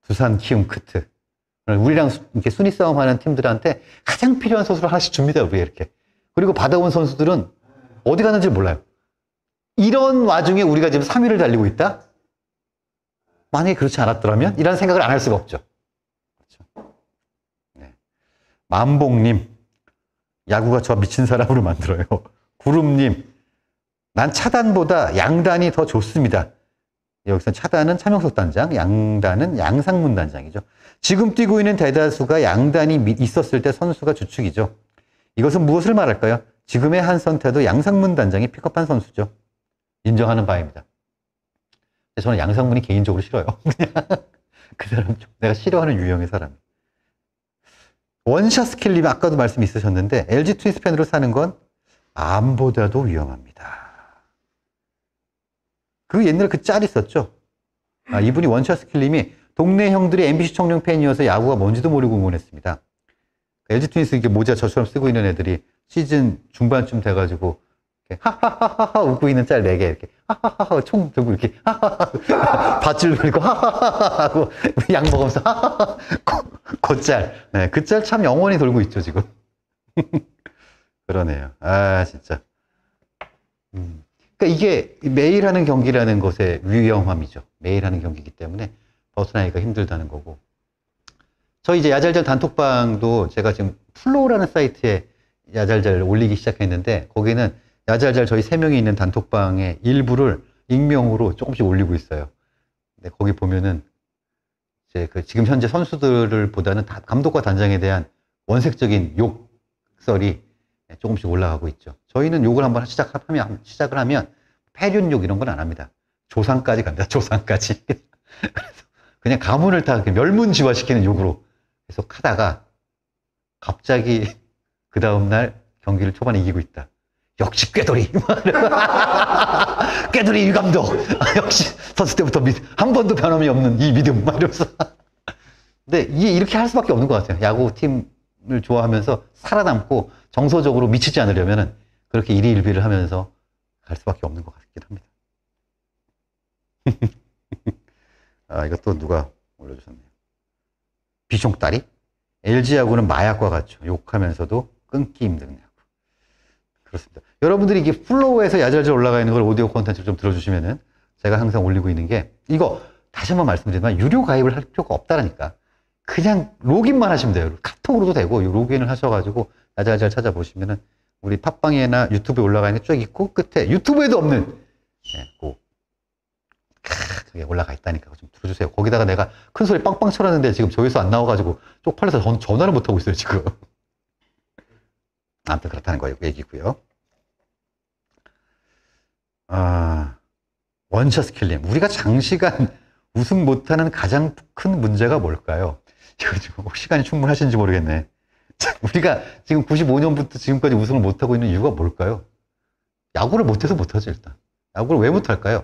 두산, 키움, 크트. 우리랑 이렇게 순위 싸움하는 팀들한테 가장 필요한 선수를 하나씩 줍니다. 우리 이렇게. 그리고 받아온 선수들은 어디 갔는지 몰라요. 이런 와중에 우리가 지금 3위를 달리고 있다? 만약에 그렇지 않았더라면 이런 생각을 안 할 수가 없죠. 그렇죠. 네. 만봉님, 야구가 저 미친 사람으로 만들어요. 구름님, 난 차단보다 양단이 더 좋습니다. 여기서 차단은 차명석 단장, 양단은 양상문 단장이죠. 지금 뛰고 있는 대다수가 양단이 있었을 때 선수가 주축이죠. 이것은 무엇을 말할까요? 지금의 한 선태도 양상문 단장이 픽업한 선수죠. 인정하는 바입니다. 저는 양상문이 개인적으로 싫어요. 그 사람 좀 내가 싫어하는 유형의 사람. 원샷 스킬님 아까도 말씀 있으셨는데 LG 트윈스 팬으로 사는 건 암보다도 위험합니다. 그 옛날에 그 짤 있었죠. 이분이 원샷 스킬님이 동네 형들이 MBC 청룡 팬이어서 야구가 뭔지도 모르고 응원했습니다. LG 트윈스 이렇게 모자 저처럼 쓰고 있는 애들이 시즌 중반쯤 돼가지고 이렇게 하하하하 웃고 있는 짤 4개 이렇게 하하하하 총 들고 이렇게 하하하 밧줄 들고 하하하하 하고 약 먹으면서 하하하 그 짤. 네, 그 짤 참 영원히 돌고 있죠 지금. 그러네요. 진짜. 그러니까 이게 매일 하는 경기라는 것의 위험함이죠. 매일 하는 경기이기 때문에 벗어나기가 힘들다는 거고. 저 이제 야잘잘 단톡방도 제가 지금 플로우라는 사이트에 야잘잘 올리기 시작했는데 거기는 야잘잘 저희 3명이 있는 단톡방의 일부를 익명으로 조금씩 올리고 있어요. 근데 거기 보면은 이제 지금 현재 선수들을 보다는 감독과 단장에 대한 원색적인 욕설이 조금씩 올라가고 있죠. 저희는 욕을 한번 시작을 하면 폐륜욕 이런 건 안 합니다. 조상까지 갑니다. 조상까지. 그래서 그냥 가문을 다 멸문지화시키는 욕으로 계속 하다가 갑자기 그 다음날 경기를 초반에 이기고 있다. 역시 꾀돌이. 꾀돌이 유 감독. 역시 선수 때부터 한 번도 변함이 없는 이 믿음. 이러면서. 근데 이렇게 할 수밖에 없는 것 같아요. 야구팀을 좋아하면서 살아남고 정서적으로 미치지 않으려면 그렇게 일희일비를 하면서 갈 수밖에 없는 것 같긴 합니다. 이것도 누가 올려주셨네요. 비숑딸이 LG야구는 마약과 같죠. 욕하면서도 끊기 힘든 야구. 그렇습니다. 여러분들이 이게 플로우에서 야잘잘 올라가 있는 걸 오디오 콘텐츠를 좀 들어주시면은 제가 항상 올리고 있는 게 이거 다시 한번 말씀드리지만 유료 가입을 할 필요가 없다라니까. 그냥 로그인만 하시면 돼요. 카톡으로도 되고 로그인을 하셔가지고 야잘잘 찾아보시면은 우리 팟빵이나 유튜브에 올라가 있는 게 쭉 있고 끝에 유튜브에도 없는 그게 올라가 있다니까 좀 들어주세요. 거기다가 내가 큰 소리 빵빵 쳐놨는데 지금 조회수 안 나와가지고 쪽팔려서 전화를 못하고 있어요 지금. 아무튼 그렇다는 거 얘기고요. 원샷 스킬님, 우리가 장시간 우승 못하는 가장 큰 문제가 뭘까요? 이거 지금 시간이 충분하신지 모르겠네. 우리가 지금 95년부터 지금까지 우승을 못하고 있는 이유가 뭘까요? 야구를 못해서 못하죠 일단. 야구를 왜 못할까요?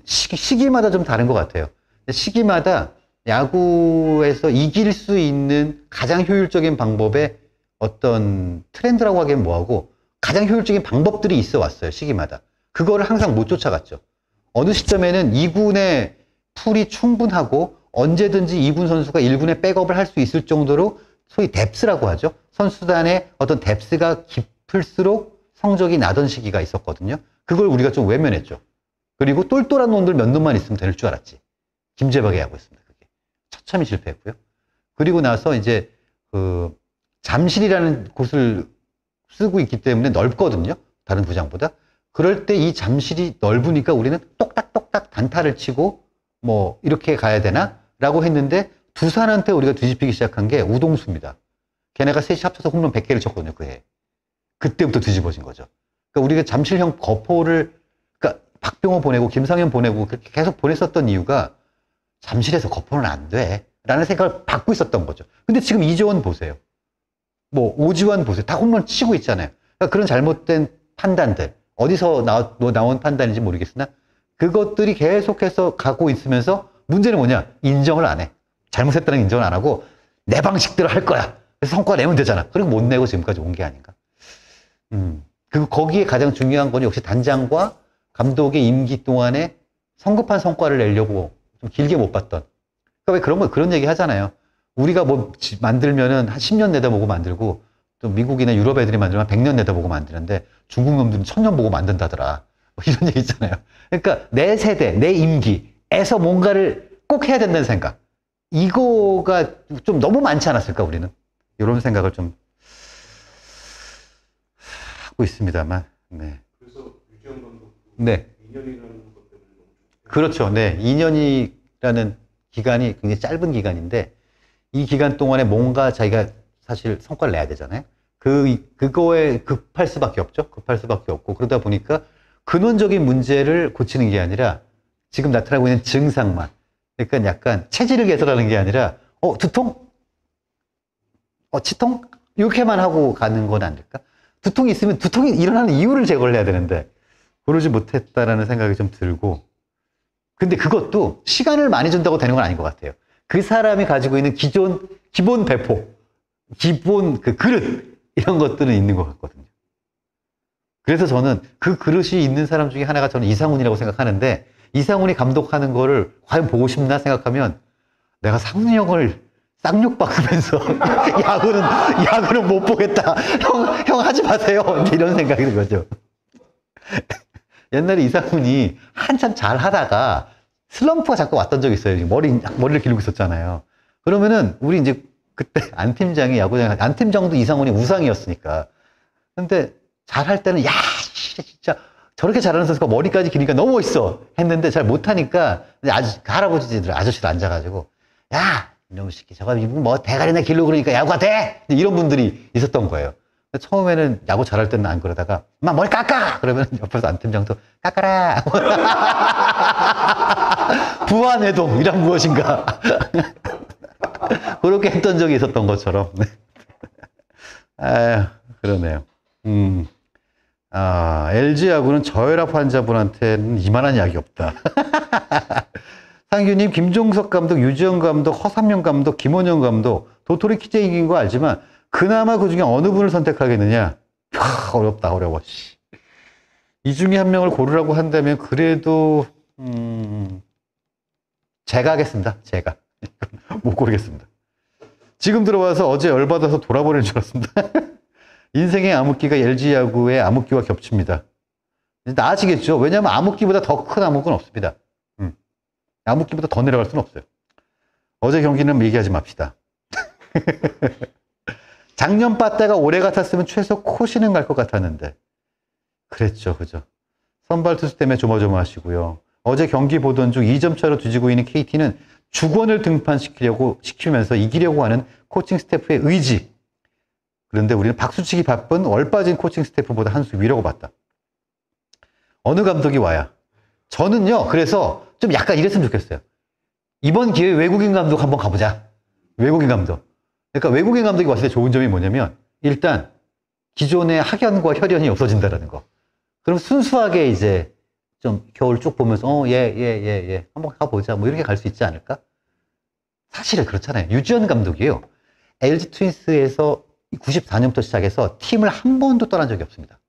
시기마다 좀 다른 것 같아요. 시기마다 야구에서 이길 수 있는 가장 효율적인 방법의 어떤 트렌드라고 하기엔 뭐하고 가장 효율적인 방법들이 있어 왔어요. 시기마다. 그거를 항상 못 쫓아갔죠. 어느 시점에는 2군의 풀이 충분하고 언제든지 2군 선수가 1군에 백업을 할 수 있을 정도로 소위 뎁스라고 하죠. 선수단의 어떤 뎁스가 깊을수록 성적이 나던 시기가 있었거든요. 그걸 우리가 좀 외면했죠. 그리고 똘똘한 놈들 몇 놈만 있으면 될 줄 알았지. 김재박의 야구였습니다. 그게 처참히 실패했고요. 그리고 나서 이제 그 잠실이라는 곳을 쓰고 있기 때문에 넓거든요. 다른 구장보다. 그럴 때 이 잠실이 넓으니까 우리는 똑딱똑딱 단타를 치고 뭐 이렇게 가야 되나? 라고 했는데 두산한테 우리가 뒤집히기 시작한 게 우동수입니다. 걔네가 셋이 합쳐서 홈런 100개를 쳤거든요. 그 해. 그때부터 뒤집어진 거죠. 그러니까 우리가 잠실형 거포를 그러니까 박병호 보내고 김상현 보내고 그렇게 계속 보냈었던 이유가 잠실에서 거포는 안 돼. 라는 생각을 갖고 있었던 거죠. 근데 지금 이재원 보세요. 뭐 오지환 보세요. 다 홈런 치고 있잖아요. 그러니까 그런 잘못된 판단들 어디서 나온 판단인지 모르겠으나 그것들이 계속해서 가고 있으면서 문제는 뭐냐? 인정을 안 해. 잘못했다는 인정을 안 하고 내 방식대로 할 거야. 그래서 성과 내면 되잖아. 그리고 못 내고 지금까지 온 게 아닌가. 그리고 거기에 가장 중요한 건 역시 단장과 감독의 임기 동안에 성급한 성과를 내려고 좀 길게 못 봤던. 그러니까 왜 그런 얘기 하잖아요. 우리가 뭐 만들면은 한 10년 내다보고 만들고 또 미국이나 유럽 애들이 만들면 100년 내다보고 만드는데 중국 놈들은 1000년 보고 만든다더라. 뭐 이런 얘기 있잖아요. 그러니까 내 세대, 내 임기에서 뭔가를 꼭 해야 된다는 생각. 이거가 좀 너무 많지 않았을까, 우리는? 이런 생각을 좀 하고 있습니다만. 네. 그래서 유지영 감독도 네. 2년이라는 것 때문에 너무 좋겠다. 그렇죠. 네. 2년이라는 기간이 굉장히 짧은 기간인데 이 기간 동안에 뭔가 자기가 사실 성과를 내야 되잖아요. 그거에 급할 수밖에 없죠. 급할 수밖에 없고 그러다 보니까 근원적인 문제를 고치는 게 아니라 지금 나타나고 있는 증상만. 그러니까 약간 체질을 개선하는 게 아니라 두통? 치통? 이렇게만 하고 가는 건 안 될까? 두통이 있으면 두통이 일어나는 이유를 제거를 해야 되는데 그러지 못했다라는 생각이 좀 들고 근데 그것도 시간을 많이 준다고 되는 건 아닌 것 같아요. 그 사람이 가지고 있는 기본 배포, 기본 그 그릇 이런 것들은 있는 것 같거든요. 그래서 저는 그 그릇이 있는 사람 중에 하나가 저는 이상훈이라고 생각하는데 이상훈이 감독하는 거를 과연 보고 싶나 생각하면 내가 상영을 쌍욕받으면서 야구는 못 보겠다. 형 하지 마세요. 이런 생각이 든 거죠. 옛날에 이상훈이 한참 잘 하다가 슬럼프가 자꾸 왔던 적이 있어요. 머리를 기르고 있었잖아요. 그러면은 우리 이제 그때 안 팀장이 안 팀장도 이상훈이 우상이었으니까. 근데 잘할 때는 진짜 저렇게 잘하는 선수가 머리까지 기니까 너무 멋있어 했는데 잘 못하니까 할아버지들 아저씨들 앉아가지고 이놈의 새끼 저거 뭐 대가리나 길러 그러니까 야구가 돼 이런 분들이 있었던 거예요. 처음에는 야구 잘할 때는 안 그러다가 막 머리 깎아 그러면 옆에서 안 팀장도 깎아라 부안해동이란 무엇인가 그렇게 했던 적이 있었던 것처럼. 그러네요. LG 야구는 저혈압 환자분한테는 이만한 약이 없다. 상규님, 김종석 감독, 유지영 감독, 허삼영 감독, 김원영 감독, 도토리 키제 이긴 거 알지만 그나마 그 중에 어느 분을 선택하겠느냐? 어렵다, 어려워. 이 중에 한 명을 고르라고 한다면 그래도 제가 하겠습니다. 제가 못 고르겠습니다. 지금 들어와서 어제 열받아서 돌아버리는 줄 알았습니다. 인생의 암흑기가 LG 야구의 암흑기와 겹칩니다. 나아지겠죠. 왜냐하면 암흑기보다 더 큰 암흑은 없습니다. 암흑기보다 더 내려갈 수는 없어요. 어제 경기는 얘기하지 맙시다. 작년 빠따가 올해 같았으면 최소 코시는 갈 것 같았는데 그랬죠. 그죠. 선발 투수 때문에 조마조마하시고요. 어제 경기 보던 중 2점 차로 뒤지고 있는 KT는 주권을 시키면서 이기려고 하는 코칭 스태프의 의지. 그런데 우리는 박수치기 바쁜 얼빠진 코칭 스태프보다 한 수 위라고 봤다. 어느 감독이 와야. 저는요, 그래서 좀 약간 이랬으면 좋겠어요. 이번 기회에 외국인 감독 한번 가보자. 외국인 감독. 그러니까 외국인 감독이 왔을 때 좋은 점이 뭐냐면 일단 기존의 학연과 혈연이 없어진다라는 거. 그럼 순수하게 이제 좀 겨울 쭉 보면서 예. 한번 가보자. 뭐 이렇게 갈 수 있지 않을까? 사실은 그렇잖아요. 유지현 감독이에요. LG 트윈스에서 94년부터 시작해서 팀을 한 번도 떠난 적이 없습니다.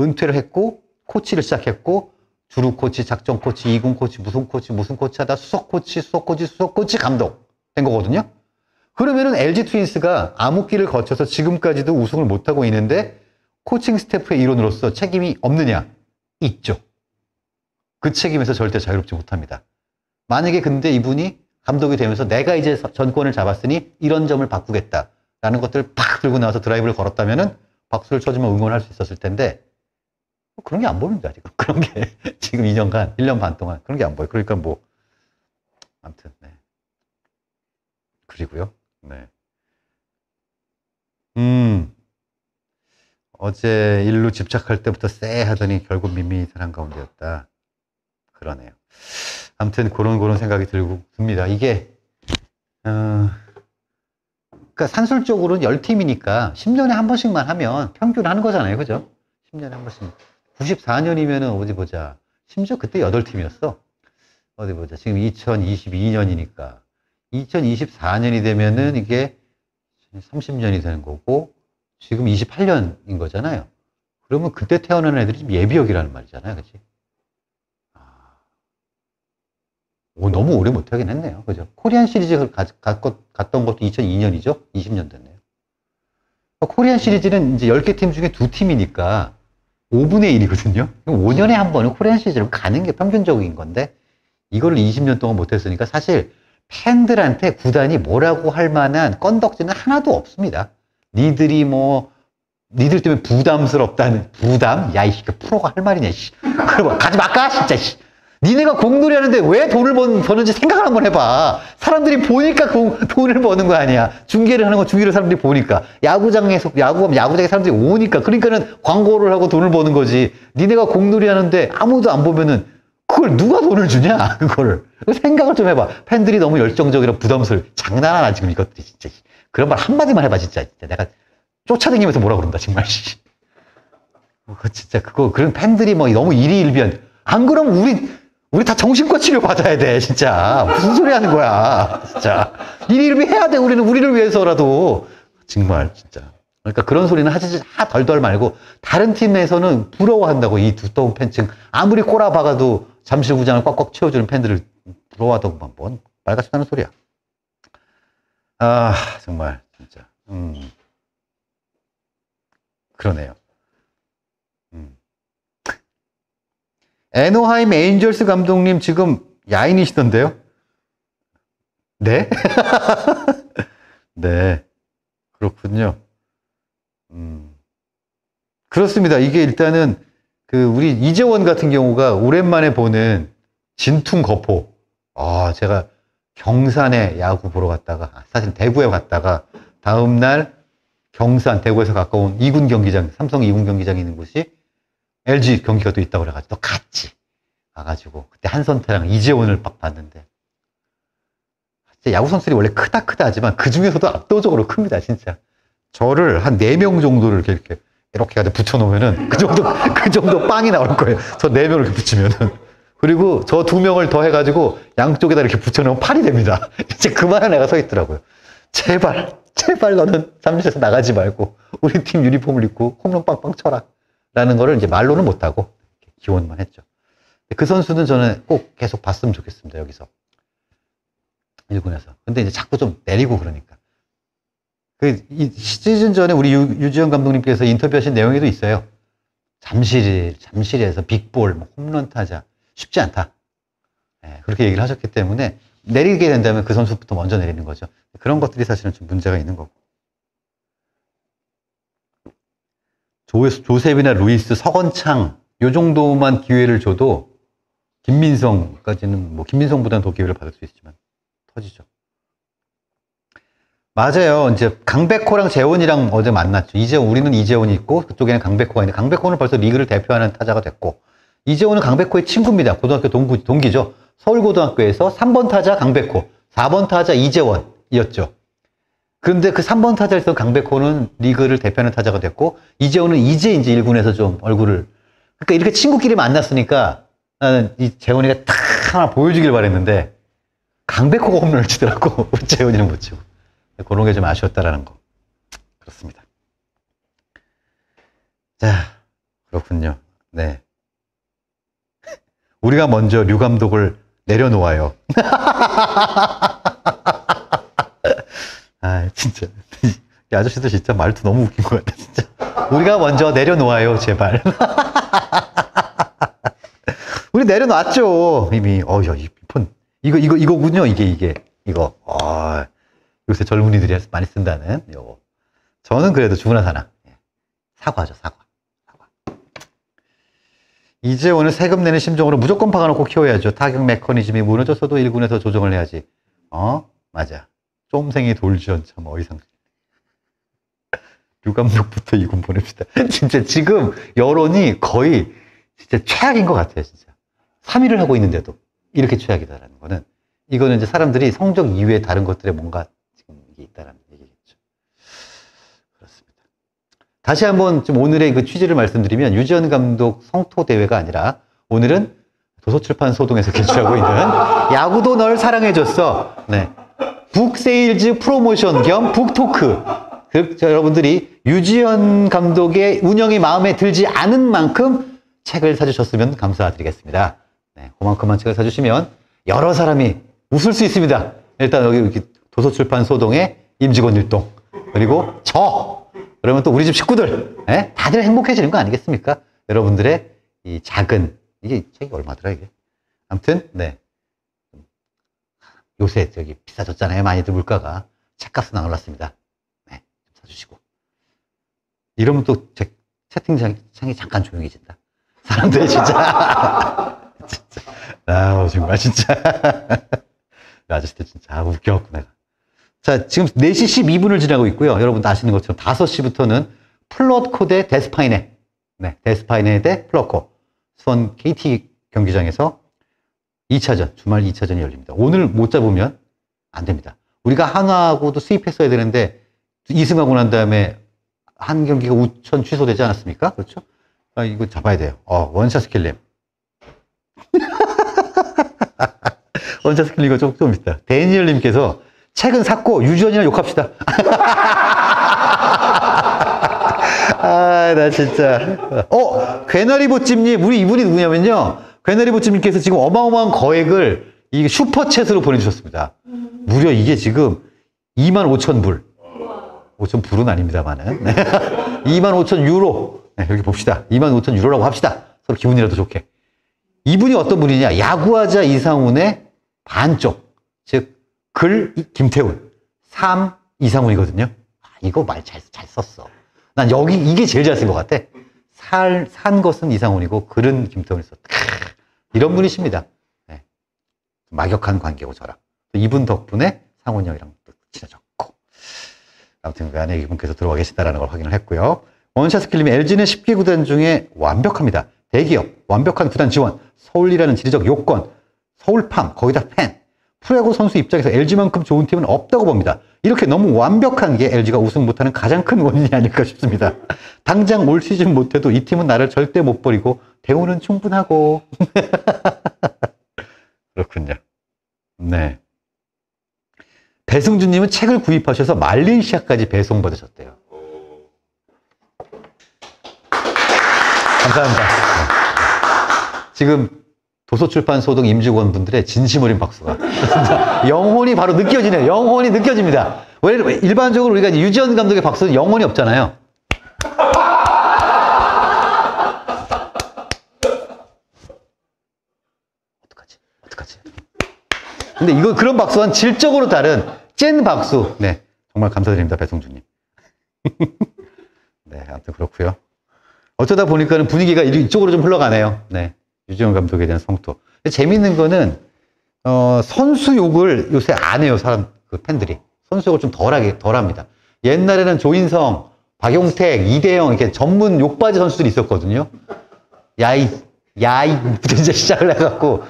은퇴를 했고 코치를 시작했고 주루 코치, 작전 코치, 이군 코치, 무슨 코치, 무슨 코치 하다 수석 코치, 수석 코치, 수석 코치 감독 된 거거든요. 그러면은 LG 트윈스가 암흑기를 거쳐서 지금까지도 우승을 못하고 있는데 코칭 스태프의 일원으로서 책임이 없느냐? 있죠. 그 책임에서 절대 자유롭지 못합니다. 만약에 근데 이분이 감독이 되면서 내가 이제 전권을 잡았으니 이런 점을 바꾸겠다라는 것들을 팍 들고 나와서 드라이브를 걸었다면은 박수를 쳐주면 응원할 수 있었을 텐데 그런 게 안 보입니다. 아직 그런 게 지금 2년간 1년 반 동안 그런 게 안 보여. 그러니까 뭐 아무튼 네. 그리고요. 네. 어제 일루 집착할 때부터 쎄 하더니 결국 밋밋한 한가운데였다. 그러네요. 아무튼 그런 생각이 듭니다. 이게 그러니까 산술적으로는 10팀이니까 10년에 한 번씩만 하면 평균 하는 거잖아요. 그죠? 10년에 한 번씩. 94년이면은 어디 보자. 심지어 그때 8팀이었어. 어디 보자. 지금 2022년이니까 2024년이 되면은 이게 30년이 되는 거고 지금 28년인 거잖아요. 그러면 그때 태어난 애들이 지금 예비역이라는 말이잖아요. 그치? 너무 오래 못하긴 했네요. 그죠? 코리안 시리즈 갔던 것도 2002년이죠? 20년 됐네요. 코리안 시리즈는 이제 10개 팀 중에 2팀이니까 5분의 1이거든요. 5년에 한 번은 코리안 시리즈를 가는 게 평균적인 건데 이걸 20년 동안 못했으니까 사실 팬들한테 구단이 뭐라고 할 만한 건덕지는 하나도 없습니다. 니들 때문에 부담스럽다는 부담? 야, 이씨, 프로가 할 말이냐, 씨. 그리고 가지 말까, 진짜, 씨. 니네가 공놀이 하는데 왜 돈을 버는지 생각을 한번 해봐. 사람들이 보니까 돈을 버는 거 아니야. 중계를 하는 거 중계를 사람들이 보니까. 야구장에 사람들이 오니까. 그러니까는 광고를 하고 돈을 버는 거지. 니네가 공놀이 하는데 아무도 안 보면은 그걸 누가 돈을 주냐, 그거를. 생각을 좀 해봐. 팬들이 너무 열정적이라 부담스러워. 장난하나, 지금 이것들이 진짜. 그런 말 한마디만 해봐, 진짜. 내가 쫓아다니면서 뭐라 그런다, 정말. 진짜 그런 팬들이 뭐 너무 일희일비한. 안 그러면 우리 다 정신과 치료 받아야 돼, 진짜. 무슨 소리 하는 거야, 진짜. 일일비 해야 돼, 우리를 위해서라도. 정말, 진짜. 그러니까 그런 소리는 덜덜 말고, 다른 팀에서는 부러워한다고, 이 두터운 팬층. 아무리 꼬라박아도 잠실구장을 꽉꽉 채워주는 팬들을 부러워하다고, 뭔 말같이 하는 소리야. 아, 정말, 진짜. 그러네요. 애너하임 에인절스 감독님 지금 야인이시던데요? 네? 네. 그렇군요. 그렇습니다. 이게 일단은 우리 이재원 같은 경우가 오랜만에 보는 진퉁 거포. 제가 경산에 야구 보러 갔다가, 사실 대구에 갔다가 다음날 경산, 대구에서 가까운 2군 경기장, 삼성 2군 경기장이 있는 곳이 LG 경기가 또 있다고 그래가지고 또 갔지. 가가지고 그때 한선태랑 이재원을 막 봤는데 진짜 야구 선수들이 원래 크다 하지만 그 중에서도 압도적으로 큽니다. 진짜 저를 한 4명 정도를 이렇게 가지고 붙여놓으면은 그 정도 빵이 나올 거예요. 저 4명을 이렇게 붙이면은. 그리고 저 2명을 더 해가지고 양쪽에다 이렇게 붙여놓으면 8이 됩니다. 이제 그만한 애가 서 있더라고요. 제발 너는 잠실에서 나가지 말고 우리 팀 유니폼을 입고 홈런 빵빵 쳐라 라는 거를 이제 말로는 못하고 기원만 했죠. 그 선수는 저는 꼭 계속 봤으면 좋겠습니다. 여기서 1군에서. 근데 이제 자꾸 좀 내리고 그러니까. 이 시즌 전에 우리 유지현 감독님께서 인터뷰하신 내용에도 있어요. 잠실에서 빅볼, 홈런 타자 쉽지 않다. 그렇게 얘기를 하셨기 때문에 내리게 된다면 그 선수부터 먼저 내리는 거죠. 그런 것들이 사실은 좀 문제가 있는 거고. 조셉이나 루이스, 서건창 요 정도만 기회를 줘도 김민성까지는 김민성보다는 더 기회를 받을 수 있지만 터지죠. 맞아요. 이제 강백호랑 재원이랑 어제 만났죠. 우리는 이재원이 있고 그쪽에는 강백호가 있는데 강백호는 벌써 리그를 대표하는 타자가 됐고 이재원은 강백호의 친구입니다. 고등학교 동기죠. 서울고등학교에서 3번 타자 강백호, 4번 타자 이재원이었죠. 그런데 그 3번 타자에서 강백호는 리그를 대표하는 타자가 됐고 이재원은 이제 1군에서 좀 얼굴을 그러니까 이렇게 친구끼리 만났으니까 나는 이 재원이가 딱 하나 보여주길 바랬는데 강백호가 홈런을 치더라고. 재원이는 못 치고. 그런 게 좀 아쉬웠다라는 거. 그렇습니다. 자, 그렇군요. 네. 우리가 먼저 류 감독을 내려놓아요. 아, 진짜. 이 아저씨도 진짜 말투 너무 웃긴 것 같아, 진짜. 우리가 먼저 내려놓아요, 제발. 우리 내려놨죠, 이미. 야, 이 폰. 이거군요, 이거. 요새 젊은이들이 많이 쓴다는, 요거. 저는 그래도 죽으나 사나. 사과죠, 사과. 이재원을 세금 내는 심정으로 무조건 박아놓고 키워야죠. 타격 메커니즘이 무너져서도 1군에서 조정을 해야지. 맞아. 쫌생이 돌지언 참 어이상. 류 감독부터 2군 보냅시다. 진짜 지금 여론이 거의 진짜 최악인 것 같아요, 진짜. 3위를 하고 있는데도 이렇게 최악이다라는 거는, 이거는 이제 사람들이 성적 이외에 다른 것들에 뭔가 지금 이게 있다라는 얘기겠죠. 그렇습니다. 다시 한번 좀 오늘의 그 취지를 말씀드리면, 유지현 감독 성토 대회가 아니라 오늘은 도서출판 소동에서 개최하고 있는 야구도 널 사랑해줬어. 네. 북세일즈 프로모션 겸 북토크. 여러분들이 유지현 감독의 운영이 마음에 들지 않은 만큼 책을 사주셨으면 감사드리겠습니다. 네, 그만큼만 책을 사주시면 여러 사람이 웃을 수 있습니다. 일단 여기 도서출판 소동의 임직원 일동, 그리고 그러면 또 우리 집 식구들, 다들 행복해지는 거 아니겠습니까? 여러분들의 이 작은, 이게 책이 얼마더라 이게? 아무튼 네, 요새 저기 비싸졌잖아요, 많이들 물가가. 책값은 안 올랐습니다. 네, 좀 사주시고. 이러면 또 제 채팅창이 잠깐 조용해진다. 사람들이 진짜. 정말 진짜. 아저씨들 진짜 웃겨갖고 내가. 자, 지금 4시 12분을 지나고 있고요. 여러분도 아시는 것처럼 5시부터는 플롯코 대 데스파이네. 네, 데스파이네 대 플롯코. 수원 KT 경기장에서 2차전, 주말 2차전이 열립니다. 오늘 못 잡으면 안 됩니다. 우리가 한화하고도 수입했어야 되는데 2승하고 난 다음에 한 경기가 우천 취소되지 않았습니까? 그렇죠? 이거 잡아야 돼요. 원샷 스킬님. 원샷 스킬님 이거 좀 있다. 데니얼님께서 책은 샀고 유지원이랑 욕합시다. 나 진짜. 괴나리보찜님, 우리 이분이 누구냐면요. 괴나리보찜님께서 지금 어마어마한 거액을 이게 슈퍼챗으로 보내주셨습니다. 무려 이게 지금 25,000불. 5,000불은 아닙니다만은. 25,000유로. 네, 여기 봅시다. 25,000유로라고 합시다. 서로 기분이라도 좋게. 이분이 어떤 분이냐. 야구하자 이상훈의 반쪽. 즉, 글 김태훈. 3 이상훈이거든요. 이거 말 잘 썼어. 난 이게 제일 잘 쓴 것 같아. 산 것은 이상훈이고, 글은 김태훈이 썼다. 이런 분이십니다. 네. 막역한 관계고, 저랑. 이분 덕분에 상훈이 형이랑 또 친해졌고. 아무튼 그 안에 이분께서 들어와 계시다라는 걸 확인을 했고요. 원샷 스킬님이 LG는 10개 구단 중에 완벽합니다. 대기업, 완벽한 구단 지원, 서울이라는 지리적 요건, 서울팜, 거의 다 팬. 프로야구 선수 입장에서 LG만큼 좋은 팀은 없다고 봅니다. 이렇게 너무 완벽한 게 LG가 우승 못하는 가장 큰 원인이 아닐까 싶습니다. 당장 올 시즌 못해도 이 팀은 나를 절대 못 버리고 대우는 충분하고. 그렇군요. 네. 배승준님은 책을 구입하셔서 말레이시아까지 배송받으셨대요. 감사합니다. 네. 지금 도서출판 소동 임직원 분들의 진심 어린 박수가 진짜 영혼이 바로 느껴지네요. 영혼이 느껴집니다. 왜 일반적으로 우리가 유지현 감독의 박수는 영혼이 없잖아요. 어떡하지? 근데 이거 그런 박수와는 질적으로 다른 찐 박수. 네, 정말 감사드립니다, 배성준님. 네, 아무튼 그렇고요. 어쩌다 보니까는 분위기가 이쪽으로 좀 흘러가네요. 네, 유지현 감독에 대한 성토. 근데 재밌는 거는 선수 욕을 요새 안 해요, 그 팬들이. 선수 욕을 좀 덜합니다. 옛날에는 조인성, 박용택, 이대영 이렇게 전문 욕바지 선수들이 있었거든요. 야이부터 이제 시작을 해갖고.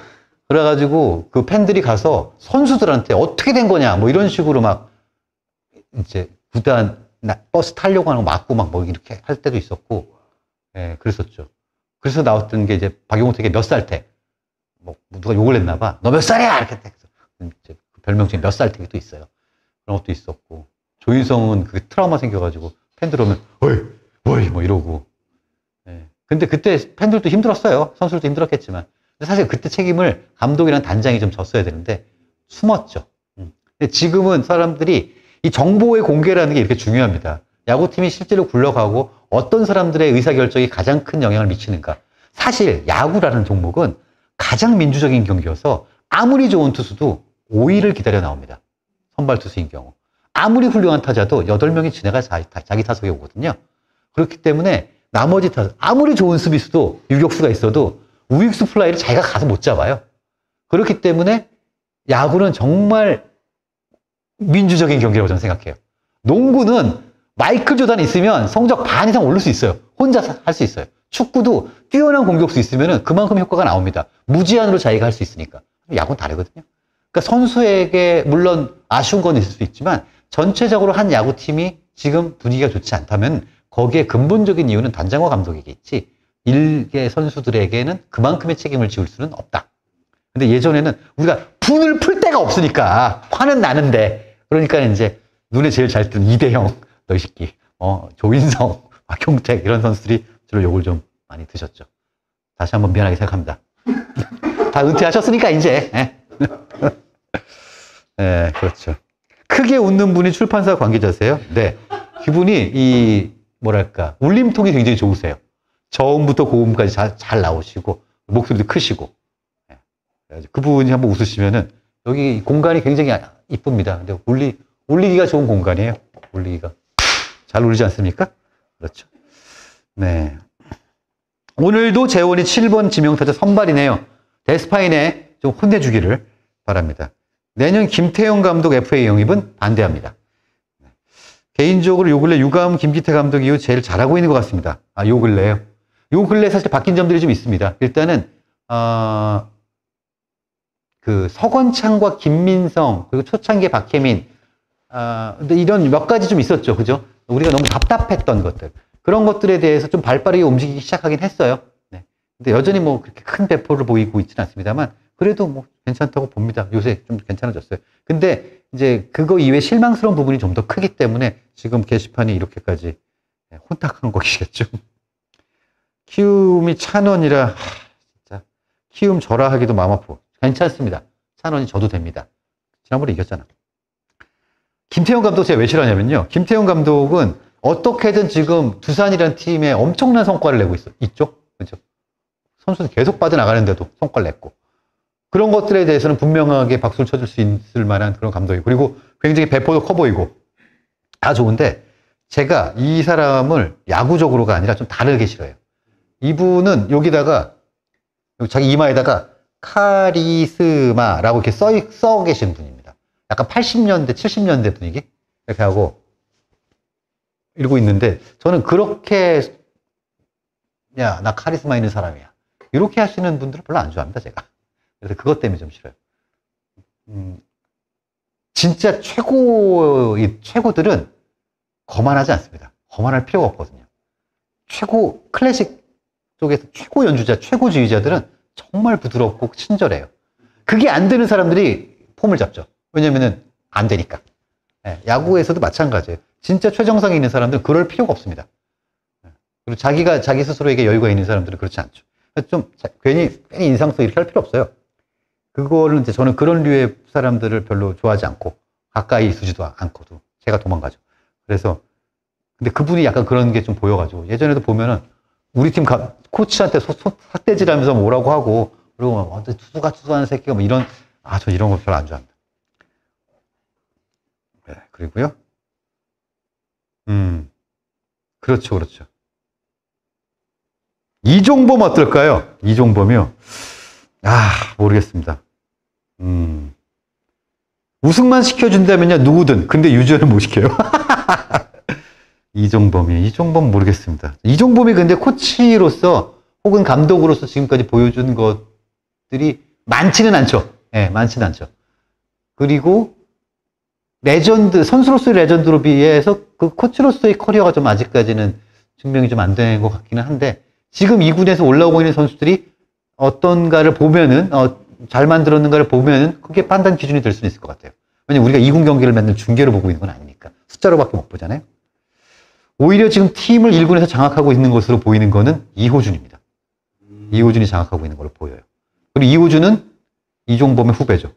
그래가지고 그 팬들이 가서 선수들한테 어떻게 된 거냐 뭐 이런 식으로 막 이제 구단 버스 타려고 하는 거 맞고 막 뭐 이렇게 할 때도 있었고, 예, 그랬었죠. 그래서 나왔던 게 이제 박용택의 몇 살 때, 뭐 누가 욕을 했나 봐. 너 몇 살이야 이렇게 이제 별명칭 몇 살 택이 또 있어요. 그런 것도 있었고, 조인성은 그게 트라우마 생겨가지고 팬들 오면 어이 뭐 이러고. 예. 근데 그때 팬들도 힘들었어요. 선수들도 힘들었겠지만. 사실 그때 책임을 감독이랑 단장이 좀 졌어야 되는데 숨었죠. 근데 지금은 사람들이 이 정보의 공개라는 게 이렇게 중요합니다. 야구팀이 실제로 굴러가고 어떤 사람들의 의사결정이 가장 큰 영향을 미치는가. 사실 야구라는 종목은 가장 민주적인 경기여서 아무리 좋은 투수도 5위를 기다려 나옵니다. 선발 투수인 경우. 아무리 훌륭한 타자도 8명이 지나가 자기 타석에 오거든요. 그렇기 때문에 나머지 타자, 아무리 좋은 수비수도 유격수가 있어도 우익수 플라이를 자기가 가서 못 잡아요. 그렇기 때문에 야구는 정말 민주적인 경기라고 저는 생각해요. 농구는 마이클 조단 있으면 성적 반 이상 오를 수 있어요. 혼자 할 수 있어요. 축구도 뛰어난 공격수 있으면 그만큼 효과가 나옵니다. 무제한으로 자기가 할 수 있으니까. 야구는 다르거든요. 그러니까 선수에게 물론 아쉬운 건 있을 수 있지만 전체적으로 한 야구팀이 지금 분위기가 좋지 않다면 거기에 근본적인 이유는 단장과 감독이겠지 일개 선수들에게는 그만큼의 책임을 지울 수는 없다. 근데 예전에는 우리가 분을 풀 데가 없으니까 화는 나는데 그러니까 이제 눈에 제일 잘 띄는 이대형, 너 이 새끼, 조인성, 박용택 이런 선수들이 주로 욕을 좀 많이 드셨죠. 다시 한번 미안하게 생각합니다. 다 은퇴하셨으니까 이제. 네, 그렇죠. 크게 웃는 분이 출판사 관계자세요? 네. 그분이 뭐랄까 울림통이 굉장히 좋으세요. 저음부터 고음까지 잘 나오시고 목소리도 크시고. 네. 그분이 한번 웃으시면은 여기 공간이 굉장히 이쁩니다. 근데 울리기가 좋은 공간이에요. 울리기가 잘 울리지 않습니까? 그렇죠. 네. 오늘도 재원이 7번 지명타자 선발이네요. 데스파인에 좀 혼내주기를 바랍니다. 내년 김태형 감독 FA 영입은 반대합니다. 개인적으로 요 근래 유감 김기태 감독 이후 제일 잘하고 있는 것 같습니다. 요 근래요. 요 근래 사실 바뀐 점들이 좀 있습니다. 일단은 그 서건창과 김민성 그리고 초창기 박혜민 근데 이런 몇 가지 좀 있었죠. 그죠? 우리가 너무 답답했던 것들. 그런 것들에 대해서 좀 발빠르게 움직이기 시작하긴 했어요. 네. 근데 여전히 뭐 그렇게 큰 배포를 보이고 있지는 않습니다만 그래도 뭐 괜찮다고 봅니다. 요새 좀 괜찮아졌어요. 근데 이제 그거 이외에 실망스러운 부분이 좀 더 크기 때문에 지금 게시판이 이렇게까지 혼탁한 것이겠죠. 키움이 찬원이라 진짜 키움 저라 하기도 마음 아프고 괜찮습니다. 찬원이 져도 됩니다. 지난번에 이겼잖아. 김태형 감독 제가 왜 싫어하냐면요. 김태형 감독은 어떻게든 지금 두산이라는 팀에 엄청난 성과를 내고 있죠. 그죠? 선수는 계속 빠져나가는데도 성과를 냈고. 그런 것들에 대해서는 분명하게 박수를 쳐줄 수 있을 만한 그런 감독이고. 그리고 굉장히 배포도 커 보이고. 다 좋은데, 제가 이 사람을 야구적으로가 아니라 좀 다르게 싫어해요. 이분은 여기다가, 자기 이마에다가 카리스마라고 이렇게 써 계신 분입니다. 약간 80년대, 70년대 분위기? 이렇게 하고, 이러고 있는데 저는 그렇게 야, 나 카리스마 있는 사람이야. 이렇게 하시는 분들을 별로 안 좋아합니다, 제가. 그래서 그것 때문에 좀 싫어요. 진짜 최고들은 거만하지 않습니다. 거만할 필요가 없거든요. 클래식 쪽에서 최고 연주자, 최고지휘자들은 정말 부드럽고 친절해요. 그게 안 되는 사람들이 폼을 잡죠. 왜냐면은 안 되니까. 네, 야구에서도 마찬가지예요. 진짜 최정상에 있는 사람들은 그럴 필요가 없습니다. 그리고 자기 스스로에게 여유가 있는 사람들은 그렇지 않죠. 좀 괜히 인상써 이렇게 할 필요 없어요. 그거를 이제 저는 그런 류의 사람들을 별로 좋아하지 않고 가까이 두지도 않고도 제가 도망가죠. 그래서 근데 그분이 약간 그런 게 좀 보여가지고 예전에도 보면은 우리 팀 코치한테 삿대질하면서 뭐라고 하고 그리고 투수하는 새끼가 뭐 이런 저 이런 거 별로 안 좋아합니다. 네, 그리고요. 그렇죠. 이종범 어떨까요? 이종범이요? 모르겠습니다. 우승만 시켜준다면요, 누구든. 근데 유지는 못 시켜요. 이종범 모르겠습니다. 이종범이 근데 코치로서 혹은 감독으로서 지금까지 보여준 것들이 많지는 않죠. 예, 많지는 않죠. 그리고 선수로서의 레전드로 비해서 그 코치로서의 커리어가 좀 아직까지는 증명이 좀 안 된 것 같기는 한데, 지금 2군에서 올라오고 있는 선수들이 어떤가를 보면은, 잘 만들었는가를 보면은 그게 판단 기준이 될 수는 있을 것 같아요. 왜냐면 우리가 2군 경기를 맨날 중계로 보고 있는 건 아니니까. 숫자로밖에 못 보잖아요. 오히려 지금 팀을 1군에서 장악하고 있는 것으로 보이는 거는 이호준입니다. 이호준이 장악하고 있는 걸로 보여요. 그리고 이호주는 이종범의 후배죠.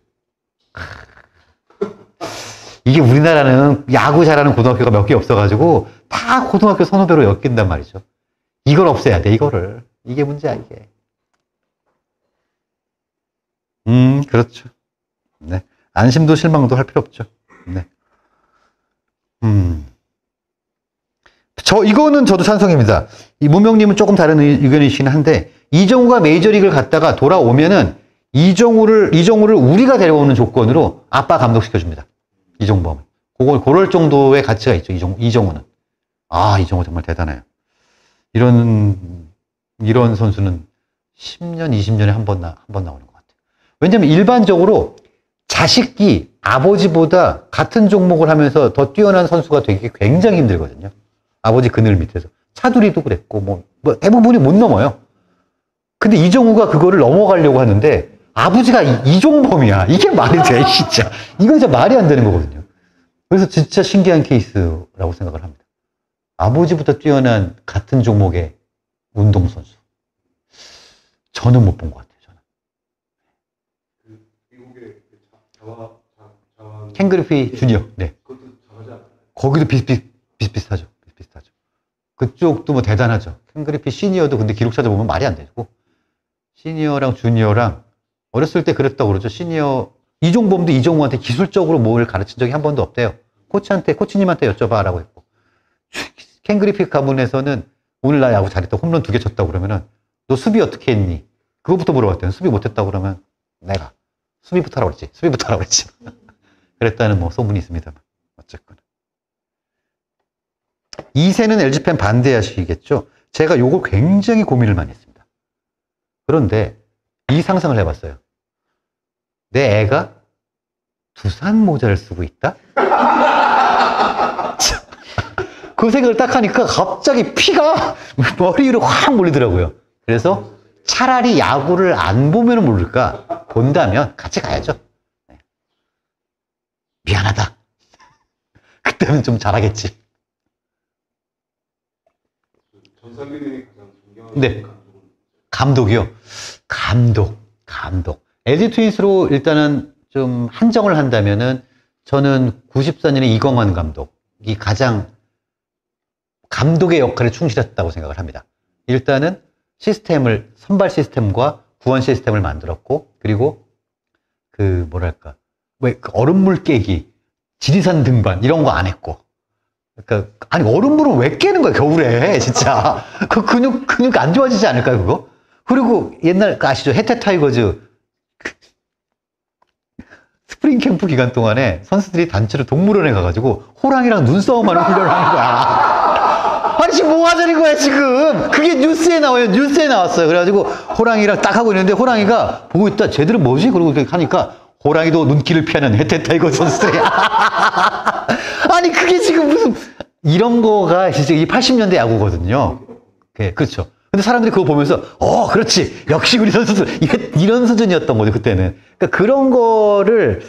이게 우리나라는 야구 잘하는 고등학교가 몇 개 없어가지고 다 고등학교 선후배로 엮인단 말이죠. 이걸 없애야 돼, 이거를. 이게 문제야, 이게. 그렇죠. 네. 안심도 실망도 할 필요 없죠. 네. 이거는 저도 찬성입니다. 이 무명님은 조금 다른 의견이시긴 한데, 이정우가 메이저리그를 갔다가 돌아오면은, 이정우를 우리가 데려오는 조건으로 아빠 감독시켜줍니다. 이종범. 그럴 정도의 가치가 있죠, 이정우는. 아, 이정우 정말 대단해요. 이런 선수는 10년, 20년에 한 번 나오는 것 같아요. 왜냐면 일반적으로 자식이 아버지보다 같은 종목을 하면서 더 뛰어난 선수가 되기 굉장히 힘들거든요. 아버지 그늘 밑에서. 차두리도 그랬고, 뭐 대부분이 못 넘어요. 근데 이정우가 그거를 넘어가려고 하는데, 아버지가 이종범이야. 이게 말이 돼, 진짜. 이건 진짜 말이 안 되는 거거든요. 그래서 진짜 신기한 케이스라고 생각을 합니다. 아버지보다 뛰어난 같은 종목의 운동선수. 저는 못 본 것 같아요, 저는. 미국의 자완 켄 그리피 주니어. 네. 그것도 잘하지 않나요? 거기도 비슷비슷하죠. 비슷비슷하죠. 그쪽도 뭐 대단하죠. 켄 그리피 시니어도 근데 기록 찾아보면 말이 안 되고. 시니어랑 주니어랑 어렸을 때 그랬다고 그러죠. 시니어, 이종범도 이정우한테 기술적으로 뭘 가르친 적이 한 번도 없대요. 코치님한테 여쭤봐라고 했고. 켄 그리피 가문에서는 오늘 나 야구 잘했다. 홈런 2개 쳤다고 그러면은 너 수비 어떻게 했니? 그거부터 물어봤대요. 수비 못했다고 그러면 내가 수비부터 하라고 그랬지. 그랬다는 뭐 소문이 있습니다만. 어쨌거나. 2세는 LG팬 반대하시겠죠? 제가 요걸 굉장히 고민을 많이 했습니다. 그런데 이 상상을 해봤어요. 내 애가 두산 모자를 쓰고 있다? 그 생각을 딱 하니까 갑자기 피가 머리 위로 확 몰리더라고요. 그래서 차라리 야구를 안 보면 모를까? 본다면 같이 가야죠. 네. 미안하다. 그때는 좀 잘하겠지. 전상규님이 가장 존경하는 네. 감독은 감독이요. 감독. LG 트윈스로 일단은 좀 한정을 한다면은 저는 94년에 이광환 감독이 가장 감독의 역할에 충실했다고 생각을 합니다. 일단은 선발 시스템과 구원 시스템을 만들었고, 그리고 왜 얼음물 깨기, 지리산 등반 이런 거 안 했고, 그러니까 아니 얼음물을 왜 깨는 거야 겨울에 진짜 그 근육 안 좋아지지 않을까요 그거? 그리고 옛날 아시죠? 혜태 타이거즈 스프링 캠프 기간 동안에 선수들이 단체로 동물원에 가가지고 호랑이랑 눈싸움하는 훈련을 하는 거야. 아니 지금 뭐 하자는 거야 지금? 그게 뉴스에 나와요. 뉴스에 나왔어요. 그래가지고 호랑이랑 딱 하고 있는데 호랑이가 보고 있다. 쟤들은 뭐지? 그러고 하니까 호랑이도 눈길을 피하는 혜태 타이거즈 선수들이 아니 그게 지금 무슨 이런 거가 진짜 이 80년대 야구거든요. 네, 그렇죠. 근데 사람들이 그거 보면서 그렇지 역시 우리 선수들 이런 수준이었던 거죠 그때는. 그러니까 그런 거를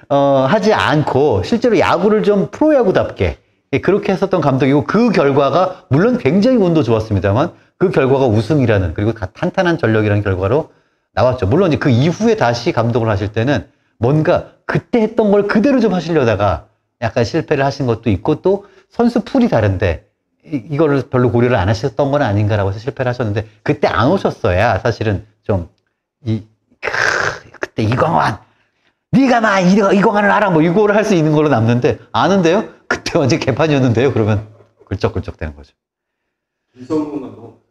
하지 않고 실제로 야구를 좀 프로야구답게 그렇게 했었던 감독이고, 그 결과가 물론 굉장히 운도 좋았습니다만 그 결과가 우승이라는, 그리고 탄탄한 전력이라는 결과로 나왔죠. 물론 이제 그 이후에 다시 감독을 하실 때는 뭔가 그때 했던 걸 그대로 좀 하시려다가 약간 실패를 하신 것도 있고, 또 선수 풀이 다른데 이거를 별로 고려를 안 하셨던 건 아닌가라고 해서 실패를 하셨는데, 그때 안 오셨어야 사실은 좀 그때 이광환 네가 이광환을 알아 뭐 이거를 할 수 있는 걸로 남는데, 아는데요? 그때 완전 개판이었는데요? 그러면 굴쩍굴쩍 되는 거죠. 김성근 감독.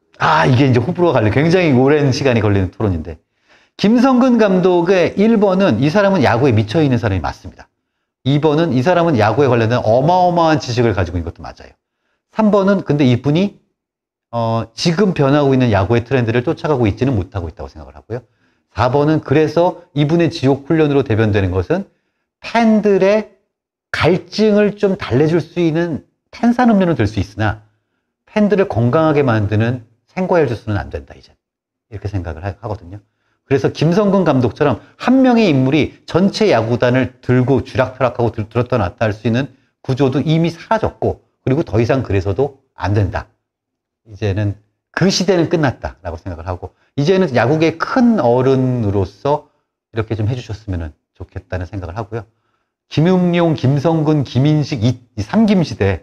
이게 이제 호불호가 갈려 굉장히 오랜 시간이 걸리는 토론인데, 김성근 감독의 1번은 이 사람은 야구에 미쳐있는 사람이 맞습니다. 2번은 이 사람은 야구에 관련된 어마어마한 지식을 가지고 있는 것도 맞아요. 3번은 근데 이분이 지금 변하고 있는 야구의 트렌드를 쫓아가고 있지는 못하고 있다고 생각을 하고요. 4번은 그래서 이분의 지옥 훈련으로 대변되는 것은 팬들의 갈증을 좀 달래줄 수 있는 탄산음료는 될 수 있으나 팬들을 건강하게 만드는 생과일 주스는 안 된다 이제. 이렇게 생각을 하거든요. 그래서 김성근 감독처럼 한 명의 인물이 전체 야구단을 들고 쥐락펴락하고 들었다 놨다 할 수 있는 구조도 이미 사라졌고, 그리고 더 이상 그래서도 안 된다. 이제는 그 시대는 끝났다라고 생각을 하고, 이제는 야구의 큰 어른으로서 이렇게 좀 해주셨으면 좋겠다는 생각을 하고요. 김응용, 김성근, 김인식, 이 삼김 시대가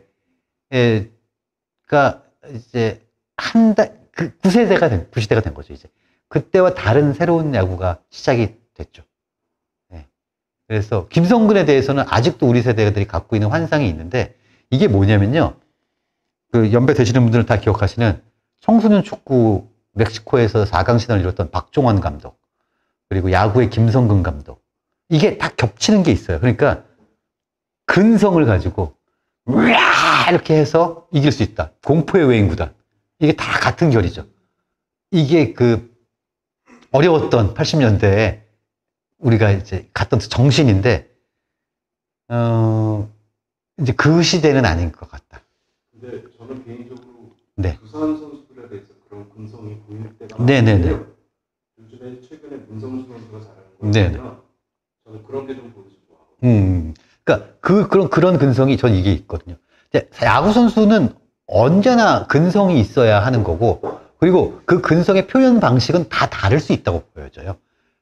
이제 그 9세대가 된 거죠, 이제. 그때와 다른 새로운 야구가 시작이 됐죠. 네. 그래서 김성근에 대해서는 아직도 우리 세대들이 갖고 있는 환상이 있는데, 이게 뭐냐면요. 그 연배 되시는 분들은 다 기억하시는 청소년 축구 멕시코에서 4강 신화를 이뤘던 박종원 감독, 그리고 야구의 김성근 감독, 이게 다 겹치는 게 있어요. 그러니까 근성을 가지고 으아 이렇게 해서 이길 수 있다. 공포의 외인 구단, 이게 다 같은 결이죠. 이게 그 어려웠던 80년대에 우리가 이제 갔던 정신인데, 이제 그 시대는 아닌 것 같다. 근데 저는 개인적으로 네. 두산 선수들에 대해서 그런 근성이 보일 때가 네네네. 많은데요. 요즘에 최근에 문성수 선수가 잘하는 거 네네. 보면 저는 그런 게 좀 보여서 좋아하거든요. 그러니까 그런 근성이 전 이게 있거든요. 야구 선수는 언제나 근성이 있어야 하는 거고, 그리고 그 근성의 표현 방식은 다 다를 수 있다고 보여져요.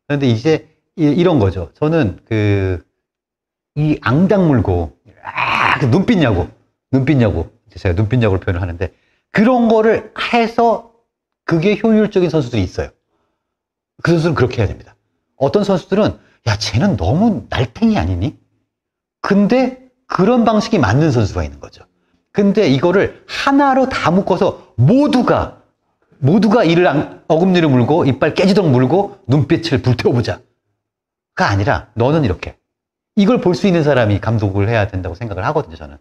그런데 이제 이런 거죠. 저는 이 앙당 물고 눈빛 야구, 제가 눈빛 야구를 표현을 하는데, 그런 거를 해서 그게 효율적인 선수들이 있어요. 그 선수는 그렇게 해야 됩니다. 어떤 선수들은 야, 쟤는 너무 날탱이 아니니? 근데 그런 방식이 맞는 선수가 있는 거죠. 근데 이거를 하나로 다 묶어서 모두가 어금니를 물고 이빨 깨지도록 물고 눈빛을 불태워보자가 아니라, 너는 이렇게, 이걸 볼 수 있는 사람이 감독을 해야 된다고 생각을 하거든요, 저는.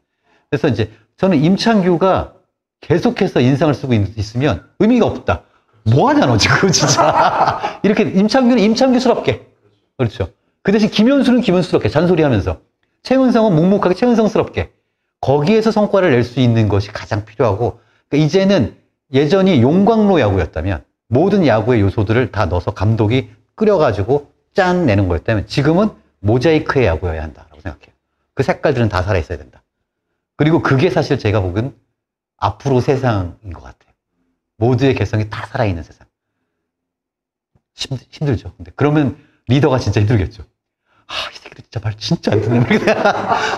그래서 이제 저는 임창규가 계속해서 인상을 쓰고 있으면 의미가 없다. 뭐 하냐, 너 지금 진짜. 이렇게 임창규는 임창규스럽게. 그렇죠. 그 대신 김현수는 김현수스럽게 잔소리하면서, 최은성은 묵묵하게 최은성스럽게, 거기에서 성과를 낼 수 있는 것이 가장 필요하고, 그러니까 이제는 예전이 용광로 야구였다면 모든 야구의 요소들을 다 넣어서 감독이 끓여가지고 짠 내는 거였다면, 지금은 모자이크의 야구여야 한다라고 생각해요. 그 색깔들은 다 살아있어야 된다. 그리고 그게 사실 제가 보기엔 앞으로 세상인 것 같아요. 모두의 개성이 다 살아있는 세상. 힘들죠. 근데 그러면 리더가 진짜 힘들겠죠. 이 새끼들 진짜 말 진짜 안 듣는.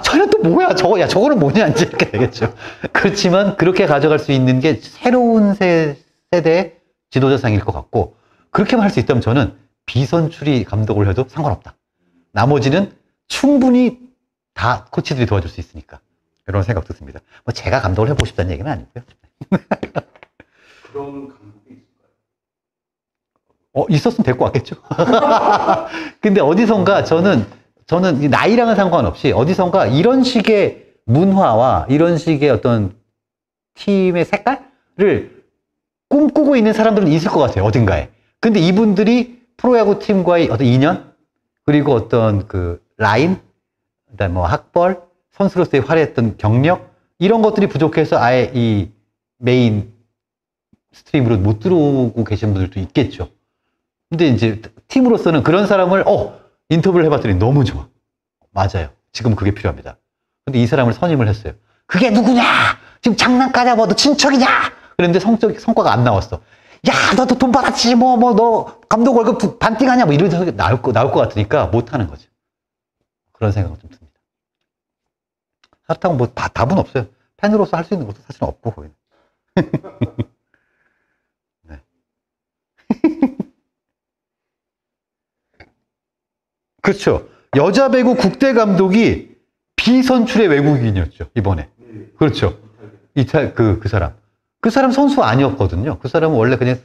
저는 또 뭐야, 저거는 뭐냐, 이제 이렇게 되겠죠. 그렇지만 그렇게 가져갈 수 있는 게 새로운 세대의 지도자상일 것 같고, 그렇게만 할 수 있다면 저는 비선출이 감독을 해도 상관없다. 나머지는 충분히 다 코치들이 도와줄 수 있으니까. 이런 생각도 듭니다. 뭐 제가 감독을 해보고 싶다는 얘기는 아니고요. 그런 감독이 있을까요? 있었으면 데리고 왔겠죠. 근데 어디선가 저는 나이랑은 상관없이 어디선가 이런 식의 문화와 이런 식의 어떤 팀의 색깔을 꿈꾸고 있는 사람들은 있을 것 같아요, 어딘가에. 근데 이분들이 프로야구 팀과의 어떤 인연, 그리고 어떤 그 라인, 그다음 뭐 학벌, 선수로서의 화려했던 경력, 이런 것들이 부족해서 아예 이 메인 스트림으로 못 들어오고 계신 분들도 있겠죠. 근데 이제 팀으로서는 그런 사람을 인터뷰를 해봤더니 너무 좋아. 맞아요. 지금 그게 필요합니다. 근데 이 사람을 선임을 했어요. 그게 누구냐? 지금 장난까냐? 뭐 너 친척이냐? 그런데 성과가 안 나왔어. 야, 너도 돈 받았지? 너 감독 월급 반띵하냐? 뭐 이런 생각이 나올 것 같으니까 못 하는 거죠. 그런 생각은 좀 듭니다. 그렇다고 뭐 답은 없어요. 팬으로서 할 수 있는 것도 사실은 없고, 거기는. 네. 그렇죠. 여자 배구 국대 감독이 비선출의 외국인이었죠, 이번에. 그렇죠. 그 사람. 그 사람 선수 아니었거든요. 그 사람은 원래 그냥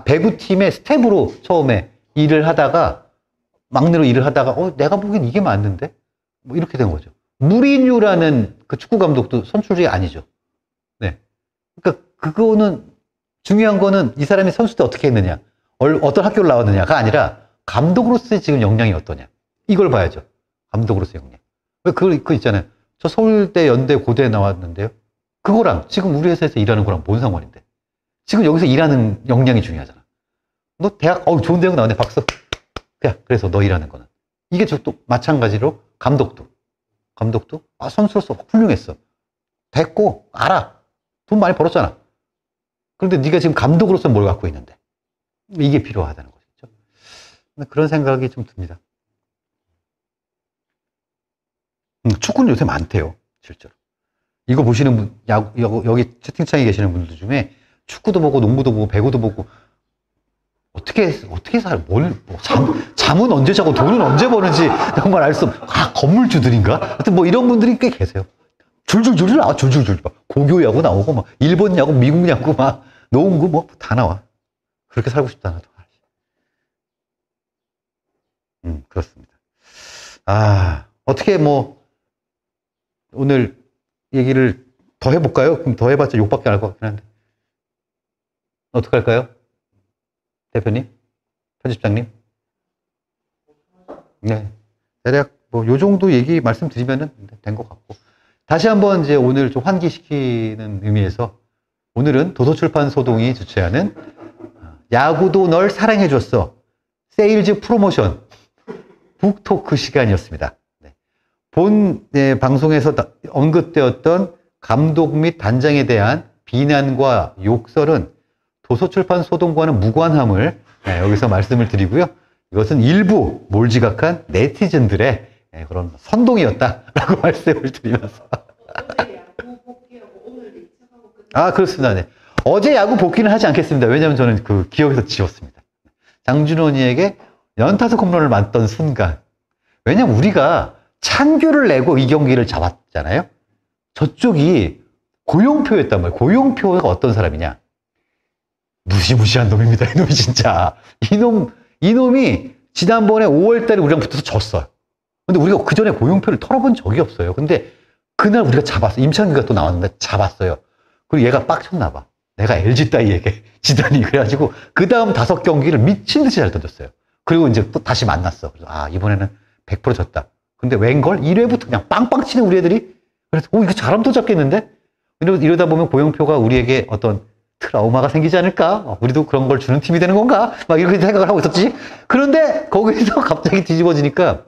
배구팀의 스텝으로 처음에 일을 하다가, 막내로 일을 하다가, 내가 보기엔 이게 맞는데? 뭐 이렇게 된 거죠. 무리뉴라는 그 축구 감독도 선출이 아니죠. 네. 그러니까 그거는 중요한 거는 이 사람이 선수 때 어떻게 했느냐, 어떤 학교를 나왔느냐가 아니라 감독으로서의 지금 역량이 어떠냐. 이걸 봐야죠. 감독으로서의 역량. 왜 그거 있잖아요. 저 서울대, 연대, 고대에 나왔는데요. 그거랑 지금 우리 회사에서 일하는 거랑 뭔 상관인데. 지금 여기서 일하는 역량이 중요하잖아. 너 대학, 좋은 대학 나왔네. 박수. 그래서 너 일하는 거는. 이게 또 마찬가지로 감독도 선수로서 훌륭했어. 됐고, 알아. 돈 많이 벌었잖아. 그런데 네가 지금 감독으로서 뭘 갖고 있는데? 이게 필요하다는 거죠. 그런 생각이 좀 듭니다. 축구는 요새 많대요, 실제로. 이거 보시는 분, 여기 채팅창에 계시는 분들 중에 축구도 보고, 농구도 보고, 배구도 보고, 어떻게 살, 잠은 언제 자고 돈은 언제 버는지 정말 알 수 건물주들인가? 하여튼 뭐 이런 분들이 꽤 계세요. 줄줄줄 나와, 줄줄줄. 고교 야구 나오고, 막, 일본 야구, 미국 야구, 막, 농구, 뭐, 다 나와. 그렇게 살고 싶다, 나도. 그렇습니다. 어떻게 뭐, 오늘 얘기를 더 해볼까요? 그럼 더 해봤자 욕밖에 안 할 것 같긴 한데. 어떻게 할까요? 대표님? 편집장님? 네. 대략 뭐, 요 정도 얘기 말씀드리면은 된 것 같고. 다시 한번 이제 오늘 좀 환기시키는 의미에서 오늘은 도서출판소동이 주최하는 야구도 널 사랑해줬어. 세일즈 프로모션 북토크 시간이었습니다. 네. 방송에서 언급되었던 감독 및 단장에 대한 비난과 욕설은 도서출판소동과는 무관함을 여기서 말씀을 드리고요. 이것은 일부 몰지각한 네티즌들의 그런 선동이었다라고 말씀을 드리면서. 어제 야구 복귀하고 오늘 예측하고 끝. 그렇습니다. 네. 어제 야구 복귀는 하지 않겠습니다. 왜냐하면 저는 그 기억에서 지웠습니다. 장준원이에게 연타석 홈런을 맞던 순간. 왜냐면 우리가 찬규를 내고 이 경기를 잡았잖아요. 저쪽이 고용표였단 말이에요. 고용표가 어떤 사람이냐. 무시무시한 놈입니다. 이놈이 진짜. 이놈이 지난번에 5월달에 우리랑 붙어서 졌어요. 근데 우리가 그 전에 고용표를 털어본 적이 없어요. 근데 그날 우리가 잡았어요. 임창규가 또 나왔는데 잡았어요. 그리고 얘가 빡쳤나 봐. 내가 LG 따위에게 지다니. 그래가지고 그 다음 5경기를 미친 듯이 잘 던졌어요. 그리고 이제 또 다시 만났어. 그래서 이번에는 100% 졌다. 근데 웬걸? 1회부터 그냥 빵빵 치는 우리 애들이. 그래서 이거 잘하면 또 잡겠는데? 이러다 보면 고용표가 우리에게 어떤 트라우마가 생기지 않을까? 우리도 그런 걸 주는 팀이 되는 건가? 막 이렇게 생각을 하고 있었지. 그런데 거기서 갑자기 뒤집어지니까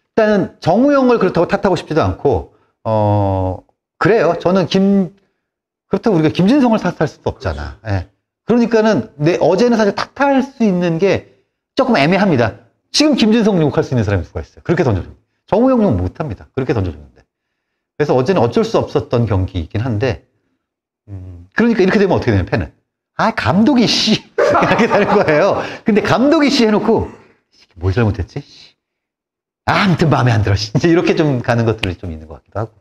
일단은 정우영을 그렇다고 탓하고 싶지도 않고 그래요. 저는 그렇다고 우리가 김진성을 탓할 수도 없잖아. 예. 그러니까는 어제는 사실 탓할 수 있는 게 조금 애매합니다. 지금 김진성 욕할 수 있는 사람이 누가 있어요? 그렇게 던져줬는데. 정우영 욕 못합니다. 그렇게 던져줬는데. 그래서 어제는 어쩔 수 없었던 경기이긴 한데 그러니까 이렇게 되면 어떻게 되냐, 팬은. 감독이 씨 이렇게 되는 거예요. 근데 감독이 씨 해놓고 뭘 잘못했지? 아무튼 마음에 안 들어. 이제 이렇게 좀 가는 것들이 좀 있는 것 같기도 하고.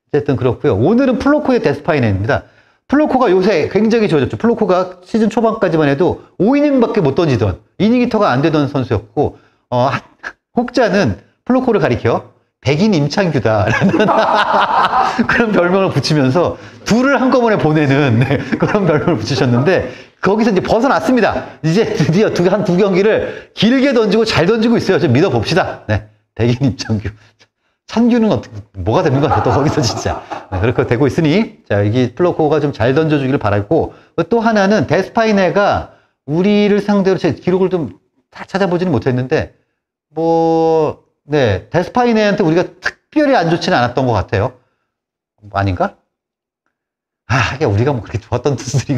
어쨌든 그렇고요. 오늘은 플로코의 데스파이네입니다. 플로코가 요새 굉장히 좋아졌죠. 플로코가 시즌 초반까지만 해도 5이닝밖에 못 던지던, 이닝 히터가 안 되던 선수였고, 혹자는 플로코를 가리켜 백인 임창규다라는 그런 별명을 붙이면서 둘을 한꺼번에 보내는 그런 별명을 붙이셨는데, 거기서 이제 벗어났습니다. 이제 드디어 한 두 경기를 길게 던지고 잘 던지고 있어요. 좀 믿어봅시다. 네. 백인 임창규. 찬규는 어떻게, 뭐가 되는 거야, 또 거기서 진짜. 네, 그렇게 되고 있으니, 자, 이게 플로코가 좀 잘 던져주기를 바라고, 또 하나는 데스파이네가 우리를 상대로 제 기록을 좀 다 찾아보지는 못했는데, 네, 데스파이네한테 우리가 특별히 안 좋지는 않았던 것 같아요. 아닌가? 하긴 우리가 뭐 그렇게 좋았던 투수들이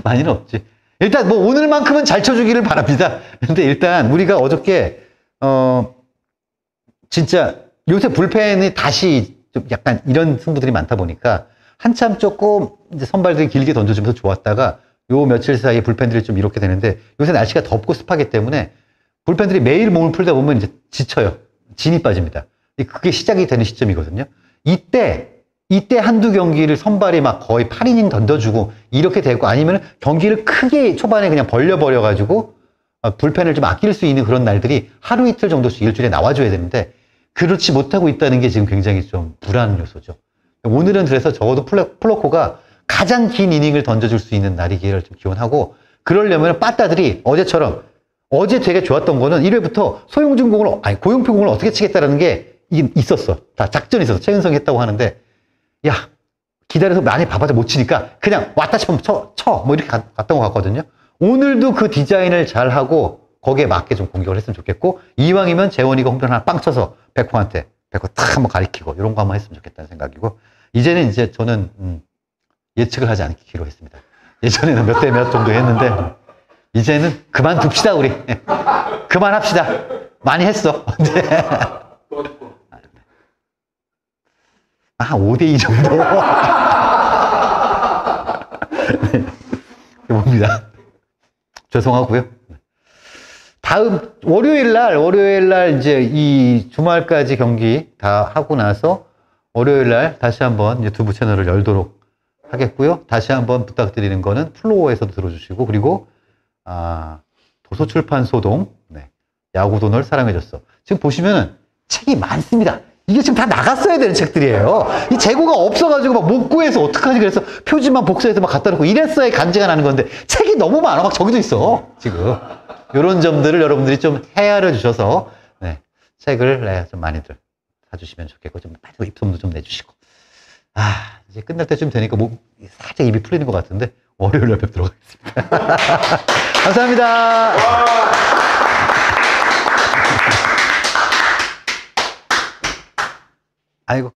많이는 없지. 일단 뭐 오늘만큼은 잘 쳐주기를 바랍니다. 근데 일단 우리가 어저께, 진짜 요새 불펜이 다시 좀 약간 이런 승부들이 많다 보니까 한참 조금 이제 선발들이 길게 던져주면서 좋았다가 요 며칠 사이에 불펜들이 좀 이렇게 되는데 요새 날씨가 덥고 습하기 때문에 불펜들이 매일 몸을 풀다 보면 이제 지쳐요. 진이 빠집니다. 그게 시작이 되는 시점이거든요. 이때 한두 경기를 선발이 막 거의 8이닝 던져주고 이렇게 되고 아니면 경기를 크게 초반에 그냥 벌려버려가지고 불펜을 좀 아낄 수 있는 그런 날들이 하루 이틀 정도씩 일주일에 나와줘야 되는데 그렇지 못하고 있다는 게 지금 굉장히 좀 불안 요소죠. 오늘은 그래서 적어도 플로코가 가장 긴 이닝을 던져줄 수 있는 날이기를 좀 기원하고 그러려면 빠따들이 어제처럼 어제 되게 좋았던 거는 1회부터 소용준 공을, 고용표 공을 어떻게 치겠다라는 게 있었어. 다 작전이 있었어. 최은성이 했다고 하는데, 야, 기다려서 많이 봐봐도 못 치니까 그냥 왔다 싶으면 뭐 이렇게 갔던 것 같거든요. 오늘도 그 디자인을 잘 하고 거기에 맞게 좀 공격을 했으면 좋겠고, 이왕이면 재원이가 홈런 하나 빵 쳐서 백호한테, 백호 탁 한번 가리키고, 이런 거 한번 했으면 좋겠다는 생각이고, 이제는 이제 저는, 예측을 하지 않기로 했습니다. 예전에는 몇 대 몇 정도 했는데 이제는 그만둡시다 우리. 그만합시다. 많이 했어. 한 5대2 정도. 네. 봅니다. 죄송하고요. 다음 월요일 날 이제 이 주말까지 경기 다 하고 나서 월요일 날 다시 한번 유튜브 채널을 열도록 하겠고요. 다시 한번 부탁드리는 거는 플로어에서도 들어주시고, 그리고 도서출판소동 야구도 널 사랑해줬어. 지금 보시면은 책이 많습니다. 이게 지금 다 나갔어야 되는 책들이에요. 이 재고가 없어가지고 막 못 구해서 어떡하지 그래서 표지만 복사해서 막 갖다 놓고 이랬어야 간지가 나는 건데 책이 너무 많아. 막 저기도 있어 지금. 이런 점들을 여러분들이 좀 헤아려 주셔서 책을 좀 많이들 사주시면 좋겠고, 좀 많이 입소문도 좀 내주시고. 이제 끝날 때쯤 되니까 살짝 입이 풀리는 것 같은데 월요일 날 뵙도록 하겠습니다. 감사합니다. 아이고.